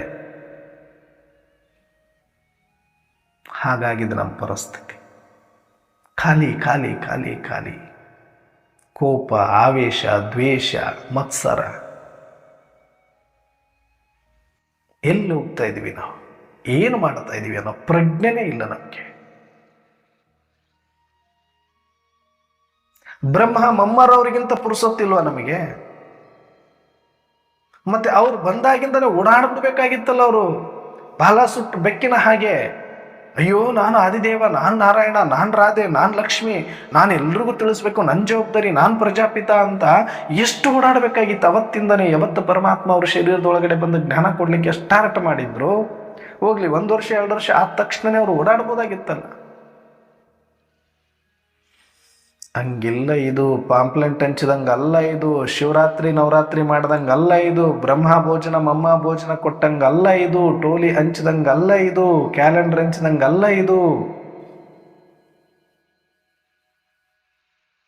ಹಾಗಾಗಿದೆ ನಮ್ಮ ಪರಿಸ್ಥಿತಿ. ಖಾಲಿ ಖಾಲಿ ಖಾಲಿ ಖಾಲಿ. ಕೋಪ, ಆವೇಶ, ದ್ವೇಷ, ಮತ್ಸರ. ಎಲ್ಲಿ ಹೋಗ್ತಾ ಇದೀವಿ ನಾವು? ಏನು ಮಾಡ್ತಾ ಇದೀವಿ ಅನ್ನೋ ಪ್ರಜ್ಞೆನೇ ಇಲ್ಲ ನಮಗೆ. ಬ್ರಹ್ಮ ಮಮ್ಮರವರಿಗಿಂತ ಪುರುಸೊತ್ತಿಲ್ವಾ ನಮಗೆ? ಮತ್ತೆ ಅವ್ರು ಬಂದಾಗಿಂದನೇ ಓಡಾಡ್ಬಿಡ್ಬೇಕಾಗಿತ್ತಲ್ಲ ಅವರು, ಬಾಲ ಸುಟ್ಟು ಬೆಕ್ಕಿನ ಹಾಗೆ. ಅಯ್ಯೋ, ನಾನು ಆದಿದೇವ, ನಾನು ನಾರಾಯಣ, ನಾನು ರಾಧೆ, ನಾನು ಲಕ್ಷ್ಮಿ, ನಾನು ಎಲ್ರಿಗೂ ತಿಳಿಸ್ಬೇಕು, ನನ್ನ ಜವಾಬ್ದಾರಿ, ನಾನು ಪ್ರಜಾಪಿತ ಅಂತ ಎಷ್ಟು ಓಡಾಡಬೇಕಾಗಿತ್ತು ಅವತ್ತಿಂದನೇ. ಯಾವತ್ತು ಪರಮಾತ್ಮ ಅವ್ರ ಶರೀರದೊಳಗಡೆ ಬಂದು ಜ್ಞಾನ ಕೊಡ್ಲಿಕ್ಕೆ ಎಷ್ಟಾರಟ ಮಾಡಿದ್ರು. ಹೋಗ್ಲಿ, 1 ವರ್ಷ 2 ವರ್ಷ ಆದ ತಕ್ಷಣನೇ ಅವರು ಓಡಾಡ್ಬೋದಾಗಿತ್ತಲ್ಲ. ಹಂಗಿಲ್ಲ. ಇದು ಪಾಂಪ್ಲೆಂಟ್ ಹಂಚಿದಂಗಲ್ಲ, ಇದು ಶಿವರಾತ್ರಿ ನವರಾತ್ರಿ ಮಾಡ್ದಂಗಲ್ಲ, ಇದು ಬ್ರಹ್ಮ ಭೋಜನ ಮಮ್ಮ ಭೋಜನ ಕೊಟ್ಟಂಗಲ್ಲ, ಇದು ಟೋಲಿ ಹಂಚಿದಂಗಲ್ಲ, ಇದು ಕ್ಯಾಲೆಂಡರ್ ಹಂಚಿದಂಗಲ್ಲ. ಇದು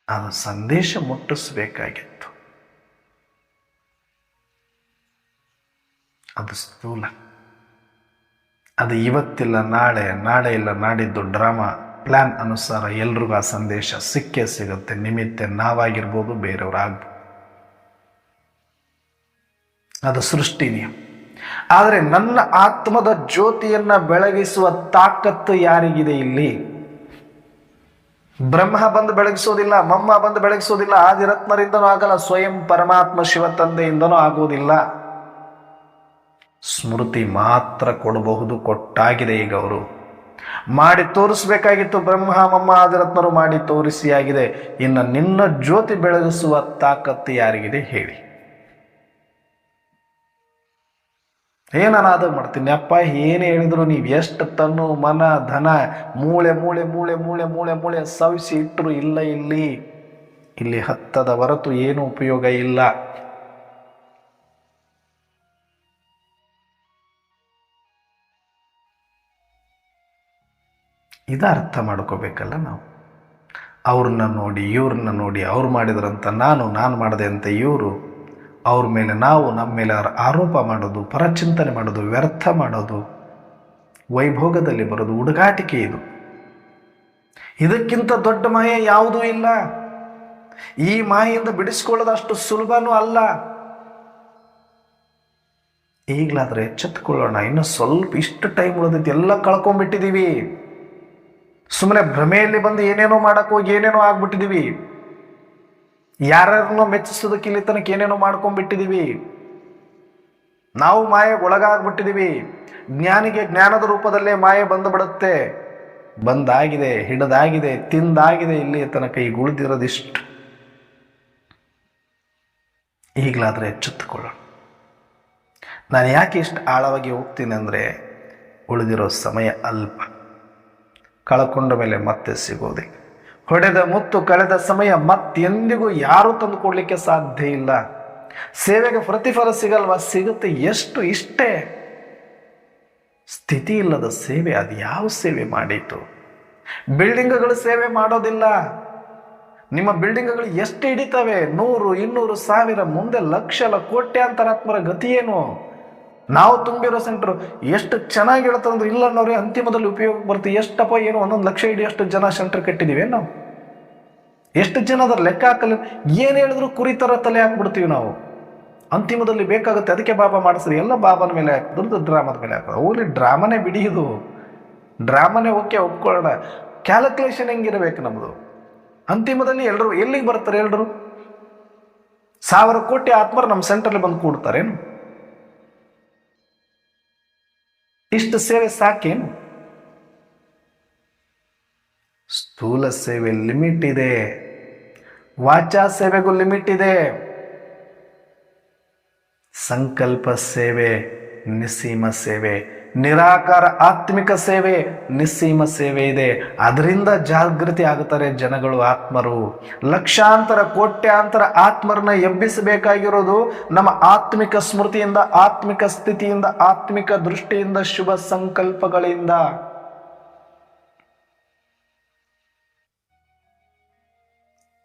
ಅದು ಸಂದೇಶ ಮುಟ್ಟಿಸ್ಬೇಕಾಗಿತ್ತು. ಅದು ಸ್ಥೂಲ. ಅದು ಇವತ್ತಿಲ್ಲ ನಾಳೆ, ನಾಳೆ ಇಲ್ಲ ನಾಡಿದ್ದು ಡ್ರಾಮಾ ಪ್ಲಾನ್ ಅನುಸಾರ ಎಲ್ರಿಗೂ ಆ ಸಂದೇಶ ಸಿಕ್ಕೇ ಸಿಗುತ್ತೆ. ನಿಮಿತ್ತ ನಾವಾಗಿರ್ಬೋದು, ಬೇರೆಯವರಾಗ್ಬೋದು. ಅದು ಸೃಷ್ಟಿ ನಿಯಮ. ಆದರೆ ನನ್ನ ಆತ್ಮದ ಜ್ಯೋತಿಯನ್ನ ಬೆಳಗಿಸುವ ತಾಕತ್ತು ಯಾರಿಗಿದೆ ಇಲ್ಲಿ? ಬ್ರಹ್ಮ ಬಂದು ಬೆಳಗಿಸೋದಿಲ್ಲ, ಮಮ್ಮ ಬಂದು ಬೆಳಗಿಸೋದಿಲ್ಲ, ಆದಿರತ್ನರಿಂದನೂ ಆಗಲ್ಲ, ಸ್ವಯಂ ಪರಮಾತ್ಮ ಶಿವ ತಂದೆಯಿಂದನೂ ಆಗೋದಿಲ್ಲ. ಸ್ಮೃತಿ ಮಾತ್ರ ಕೊಡಬಹುದು, ಕೊಟ್ಟಾಗಿದೆ. ಈಗ ಅವರು ಮಾಡಿ ತೋರಿಸ್ಬೇಕಾಗಿತ್ತು. ಬ್ರಹ್ಮ ಮಮ್ಮ ಆದಿರತ್ನರು ಮಾಡಿ ತೋರಿಸಿ ಆಗಿದೆ. ಇನ್ನು ನಿನ್ನ ಜ್ಯೋತಿ ಬೆಳಗಿಸುವ ತಾಕತ್ತು ಯಾರಿಗಿದೆ ಹೇಳಿ? ಏನಾದ ಮಾಡ್ತೀನಿ ಅಪ್ಪ, ಏನು ಹೇಳಿದ್ರು ನೀವು ಎಷ್ಟು ತನ್ನು ಮನ ಧನ ಮೂಳೆ ಮೂಳೆ ಮೂಳೆ ಮೂಳೆ ಮೂಳೆ ಮೂಳೆ ಸವಿಸಿ ಇಟ್ಟರು ಇಲ್ಲ, ಇಲ್ಲಿ ಹತ್ತದ ಹೊರತು ಏನು ಉಪಯೋಗ ಇಲ್ಲ. ಇದು ಅರ್ಥ ಮಾಡ್ಕೋಬೇಕಲ್ಲ ನಾವು. ಅವ್ರನ್ನ ನೋಡಿ ಇವ್ರನ್ನ ನೋಡಿ ಅವ್ರು ಮಾಡಿದ್ರಂತ ನಾನು ಮಾಡಿದೆ ಅಂತ ಇವರು, ಅವ್ರ ಮೇಲೆ ನಾವು, ನಮ್ಮ ಮೇಲೆ ಆರೋಪ ಮಾಡೋದು, ಪರಚಿಂತನೆ ಮಾಡೋದು, ವ್ಯರ್ಥ ಮಾಡೋದು, ವೈಭೋಗದಲ್ಲಿ ಬರೋದು, ಹುಡುಗಾಟಿಕೆ. ಇದಕ್ಕಿಂತ ದೊಡ್ಡ ಮಾಯೆ ಯಾವುದೂ ಇಲ್ಲ. ಈ ಮಾಯೆಯಿಂದ ಬಿಡಿಸ್ಕೊಳ್ಳೋದು ಅಷ್ಟು ಸುಲಭನೂ ಅಲ್ಲ. ಈಗಲಾದ್ರೆ ಎಚ್ಚೆತ್ತುಕೊಳ್ಳೋಣ. ಇನ್ನು ಸ್ವಲ್ಪ ಇಷ್ಟು ಟೈಮ್ ಉಳಿದೈತಿ, ಎಲ್ಲ ಕಳ್ಕೊಂಡ್ಬಿಟ್ಟಿದೀವಿ. ಸುಮ್ಮನೆ ಭ್ರಮೆಯಲ್ಲಿ ಬಂದು ಏನೇನೋ ಮಾಡಕ್ ಹೋಗಿ ಏನೇನೋ ಆಗ್ಬಿಟ್ಟಿದೀವಿ. ಯಾರನ್ನೋ ಮೆಚ್ಚಿಸೋದಕ್ಕೆ ಇಲ್ಲಿ ತನಕ ಏನೇನೋ ಮಾಡ್ಕೊಂಡ್ಬಿಟ್ಟಿದೀವಿ. ನಾವು ಮಾಯೆಗೆ ಒಳಗಾಗ್ಬಿಟ್ಟಿದೀವಿ. ಜ್ಞಾನಿಗೆ ಜ್ಞಾನದ ರೂಪದಲ್ಲೇ ಮಾಯೆ ಬಂದುಬಿಡುತ್ತೆ. ಬಂದಾಗಿದೆ, ಹಿಡಿದಾಗಿದೆ, ತಿಂದಾಗಿದೆ. ಇಲ್ಲಿ ತನಕ ಈಗ ಉಳಿದಿರೋದಿಷ್ಟು. ಈಗಲಾದರೆ ಎಚ್ಚೆತ್ತುಕೊಳ್ಳೋಣ. ನಾನು ಯಾಕೆ ಇಷ್ಟು ಆಳವಾಗಿ ಹೋಗ್ತೀನಿ ಅಂದರೆ, ಉಳಿದಿರೋ ಸಮಯ ಅಲ್ಪ. ಕಳ್ಕೊಂಡ ಮೇಲೆ ಮತ್ತೆ ಸಿಗೋದಿಲ್ಲ. ಹೊಡೆದ ಮುತ್ತು ಕಳೆದ ಸಮಯ ಮತ್ತೆಂದಿಗೂ ಯಾರೂ ತಂದು ಕೊಡಲಿಕ್ಕೆ ಸಾಧ್ಯ ಇಲ್ಲ. ಸೇವೆಗೆ ಪ್ರತಿಫಲ ಸಿಗಲ್ವಾ? ಸಿಗುತ್ತೆ. ಎಷ್ಟು? ಇಷ್ಟೇ. ಸ್ಥಿತಿ ಇಲ್ಲದ ಸೇವೆ ಅದು ಯಾವ ಸೇವೆ ಮಾಡೀತು? ಬಿಲ್ಡಿಂಗ್ಗಳು ಸೇವೆ ಮಾಡೋದಿಲ್ಲ. ನಿಮ್ಮ ಬಿಲ್ಡಿಂಗ್ಗಳು ಎಷ್ಟು ಹಿಡಿತವೆ? 100, 200, 1000, ಮುಂದೆ ಲಕ್ಷ ಕೋಟ್ಯಾಂತರಾತ್ಮರ ಗತಿ ಏನು? ನಾವು ತುಂಬಿರೋ ಸೆಂಟ್ರು ಎಷ್ಟು ಚೆನ್ನಾಗಿ ಹೇಳ್ತಂದ್ರೆ ಇಲ್ಲ ಅನ್ನೋರೇ ಅಂತಿಮದಲ್ಲಿ ಉಪಯೋಗ ಬರ್ತೀವಿ. ಎಷ್ಟಪ್ಪ ಏನು 1 ಲಕ್ಷ ಹಿಡಿಯೋಷ್ಟು ಜನ ಸೆಂಟ್ರ್ ಕಟ್ಟಿದ್ದೀವಿ ನಾವು. ಎಷ್ಟು ಜನ ಅದರ ಲೆಕ್ಕ ಹಾಕಲ್ಲ. ಏನು ಹೇಳಿದ್ರು ಕುರಿ ಥರ ತಲೆ ಹಾಕ್ಬಿಡ್ತೀವಿ ನಾವು. ಅಂತಿಮದಲ್ಲಿ ಬೇಕಾಗುತ್ತೆ. ಅದಕ್ಕೆ ಬಾಬಾ ಮಾಡಿಸ್ರಿ, ಎಲ್ಲ ಬಾಬಾನ ಮೇಲೆ ಹಾಕಿದ್ರು, ಡ್ರಾಮದ ಮೇಲೆ ಹಾಕೋದು. ಹೋಗ್ಲಿ, ಡ್ರಾಮನೇ ಬಿಡಿಯೋದು, ಡ್ರಾಮನೇ ಓಕೆ ಒಪ್ಕೊಳ್ಳೋಣ. ಕ್ಯಾಲ್ಕುಲೇಷನ್ ಹೆಂಗಿರಬೇಕು ನಮ್ಮದು? ಅಂತಿಮದಲ್ಲಿ ಎಲ್ಲರೂ ಎಲ್ಲಿಗೆ ಬರ್ತಾರೆ? ಎಲ್ಲರೂ 1000 ಕೋಟಿ ಆತ್ಮರು ನಮ್ಮ ಸೆಂಟ್ರಲ್ಲಿ ಬಂದು ಕೂಡ್ತಾರೇನು? ಇಷ್ಟು ಸೇವೆ ಸಾಕೇನು? ಸ್ಥೂಲ ಸೇವೆ ಲಿಮಿಟ್ ಇದೆ, ವಾಚಾ ಸೇವೆಗೂ ಲಿಮಿಟ್ ಇದೆ, ಸಂಕಲ್ಪ ಸೇವೆ ನಿಸ್ಸೀಮ ಸೇವೆ, ನಿರಾಕಾರ ಆತ್ಮಿಕ ಸೇವೆ ನಿಸ್ಸೀಮ ಸೇವೆ ಇದೆ. ಅದರಿಂದ ಜಾಗೃತಿ ಆಗುತ್ತಾರೆ ಜನಗಳು, ಆತ್ಮರು. ಲಕ್ಷಾಂತರ ಕೋಟ್ಯಾಂತರ ಆತ್ಮರನ್ನ ಎಬ್ಬಿಸಬೇಕಾಗಿರೋದು ನಮ್ಮ ಆತ್ಮಿಕ ಸ್ಮೃತಿಯಿಂದ, ಆತ್ಮಿಕ ಸ್ಥಿತಿಯಿಂದ, ಆತ್ಮಿಕ ದೃಷ್ಟಿಯಿಂದ, ಶುಭ ಸಂಕಲ್ಪಗಳಿಂದ.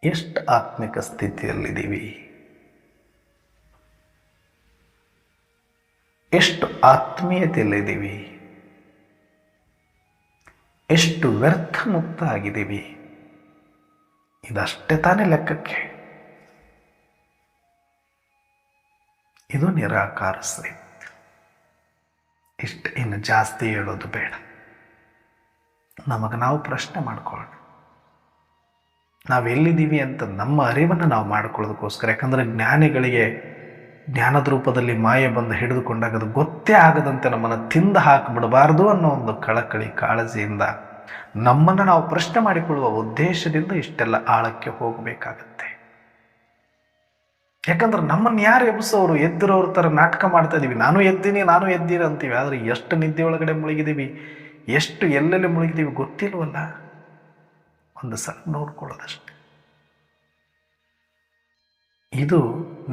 ಎಷ್ಟು ಆತ್ಮಿಕ ಸ್ಥಿತಿಯಲ್ಲಿದ್ದೀವಿ? ಎಷ್ಟು ಆತ್ಮೀಯತೆಯಲ್ಲಿದ್ದೀವಿ? ಎಷ್ಟು ವ್ಯರ್ಥ ಮುಕ್ತ ಆಗಿದ್ದೀವಿ? ಇದಷ್ಟೇ ತಾನೇ ಲೆಕ್ಕಕ್ಕೆ. ಇದು ನಿರಾಕಾರ ಶ್ರೀ. ಇಷ್ಟು, ಇನ್ನು ಜಾಸ್ತಿ ಹೇಳೋದು ಬೇಡ. ನಮಗೆ ನಾವು ಪ್ರಶ್ನೆ ಮಾಡ್ಕೊಳ್ಳೋಣ, ನಾವೆಲ್ಲಿದ್ದೀವಿ ಅಂತ. ನಮ್ಮ ಅರಿವನ್ನು ನಾವು ಮಾಡ್ಕೊಳ್ಳೋದಕ್ಕೋಸ್ಕರ. ಯಾಕಂದರೆ ಜ್ಞಾನಿಗಳಿಗೆ ಜ್ಞಾನದ ರೂಪದಲ್ಲಿ ಮಾಯೆ ಬಂದು ಹಿಡಿದುಕೊಂಡಾಗ ಅದು ಗೊತ್ತೇ ಆಗದಂತೆ ನಮ್ಮನ್ನು ತಿಂದು ಹಾಕಿಬಿಡಬಾರ್ದು ಅನ್ನೋ ಒಂದು ಕಳಕಳಿ, ಕಾಳಜಿಯಿಂದ ನಮ್ಮನ್ನು ನಾವು ಪ್ರಶ್ನೆ ಮಾಡಿಕೊಳ್ಳುವ ಉದ್ದೇಶದಿಂದ ಇಷ್ಟೆಲ್ಲ ಆಳಕ್ಕೆ ಹೋಗಬೇಕಾಗತ್ತೆ. ಯಾಕಂದ್ರೆ ನಮ್ಮನ್ನು ಯಾರು ಎಬ್ಬಿಸೋರು? ಎದ್ದಿರೋರ ಥರ ನಾಟಕ ಮಾಡ್ತಾ ಇದ್ದೀವಿ. ನಾನು ಎದ್ದೀನಿ, ನಾನು ಎದ್ದೀರ ಅಂತೀವಿ. ಆದರೆ ಎಷ್ಟು ನಿದ್ದೆ ಒಳಗಡೆ ಮುಳುಗಿದ್ದೀವಿ, ಎಷ್ಟು ಎಲ್ಲೆಲ್ಲಿ ಮುಳುಗಿದ್ದೀವಿ ಗೊತ್ತಿಲ್ವಲ್ಲ. ಒಂದು ಸಲ ನೋಡ್ಕೊಳ್ಳೋದಷ್ಟೆ. ಇದು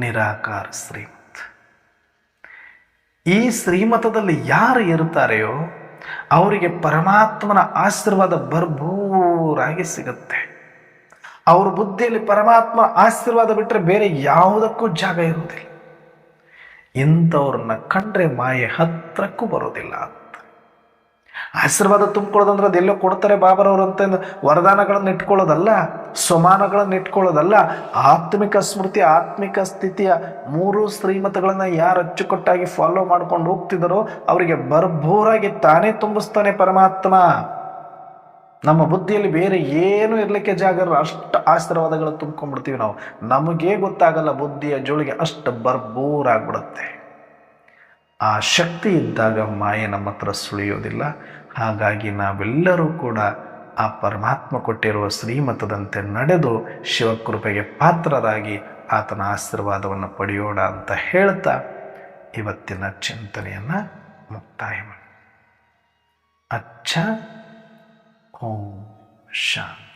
ನಿರಾಕಾರ ಶ್ರೀಮತ್. ಈ ಶ್ರೀಮತದಲ್ಲಿ ಯಾರು ಇರುತ್ತಾರೆಯೋ ಅವರಿಗೆ ಪರಮಾತ್ಮನ ಆಶೀರ್ವಾದ ಭರ್ಭೂರಾಗಿ ಸಿಗುತ್ತೆ. ಅವ್ರ ಬುದ್ಧಿಯಲ್ಲಿ ಪರಮಾತ್ಮ ಆಶೀರ್ವಾದ ಬಿಟ್ಟರೆ ಬೇರೆ ಯಾವುದಕ್ಕೂ ಜಾಗ ಇರುವುದಿಲ್ಲ. ಇಂಥವ್ರನ್ನ ಕಂಡ್ರೆ ಮಾಯೆ ಹತ್ರಕ್ಕೂ ಬರೋದಿಲ್ಲ. ಆಶೀರ್ವಾದ ತುಂಬಿಕೊಳ್ಳೋದಂದ್ರೆ ಅದೆಲ್ಲೋ ಕೊಡ್ತಾರೆ ಬಾಬರವರು ಅಂತ ವರದಾನಗಳನ್ನು ಇಟ್ಕೊಳ್ಳೋದಲ್ಲ, ಸ್ವಮಾನಗಳನ್ನು ಇಟ್ಕೊಳ್ಳೋದಲ್ಲ. ಆತ್ಮಿಕ ಸ್ಮೃತಿ, ಆತ್ಮಿಕ ಸ್ಥಿತಿಯ 3 ಶ್ರೀಮತಗಳನ್ನು ಯಾರು ಅಚ್ಚುಕಟ್ಟಾಗಿ ಫಾಲೋ ಮಾಡ್ಕೊಂಡು ಹೋಗ್ತಿದ್ದಾರೋ ಅವರಿಗೆ ಭರ್ಭೂರಾಗಿ ತಾನೇ ತುಂಬಿಸ್ತಾನೆ ಪರಮಾತ್ಮ. ನಮ್ಮ ಬುದ್ಧಿಯಲ್ಲಿ ಬೇರೆ ಏನು ಇರಲಿಕ್ಕೆ ಜಾಗ ಇರೋ ಅಷ್ಟು ಆಶೀರ್ವಾದಗಳು ತುಂಬ್ಕೊಂಡ್ಬಿಡ್ತೀವಿ ನಾವು. ನಮಗೇ ಗೊತ್ತಾಗಲ್ಲ, ಬುದ್ಧಿಯ ಜೋಳಿಗೆ ಅಷ್ಟು ಭರ್ಭೂರಾಗ್ಬಿಡುತ್ತೆ. ಆ ಶಕ್ತಿ ಇದ್ದಾಗ ಮಾಯೆ ನಮ್ಮ ಹತ್ರ ಸುಳಿಯೋದಿಲ್ಲ. ಹಾಗಾಗಿ ನಾವೆಲ್ಲರೂ ಕೂಡ ಆ ಪರಮಾತ್ಮ ಕೊಟ್ಟಿರುವ ಶ್ರೀಮತದಂತೆ ನಡೆದು ಶಿವಕೃಪೆಗೆ ಪಾತ್ರರಾಗಿ ಆತನ ಆಶೀರ್ವಾದವನ್ನು ಪಡೆಯೋಣ ಅಂತ ಹೇಳ್ತಾ ಇವತ್ತಿನ ಚಿಂತನೆಯನ್ನು ಮುಕ್ತಾಯ ಮಾಡಿ. ಅಚ್ಚ ಓಂ ಶಾಂತಿ.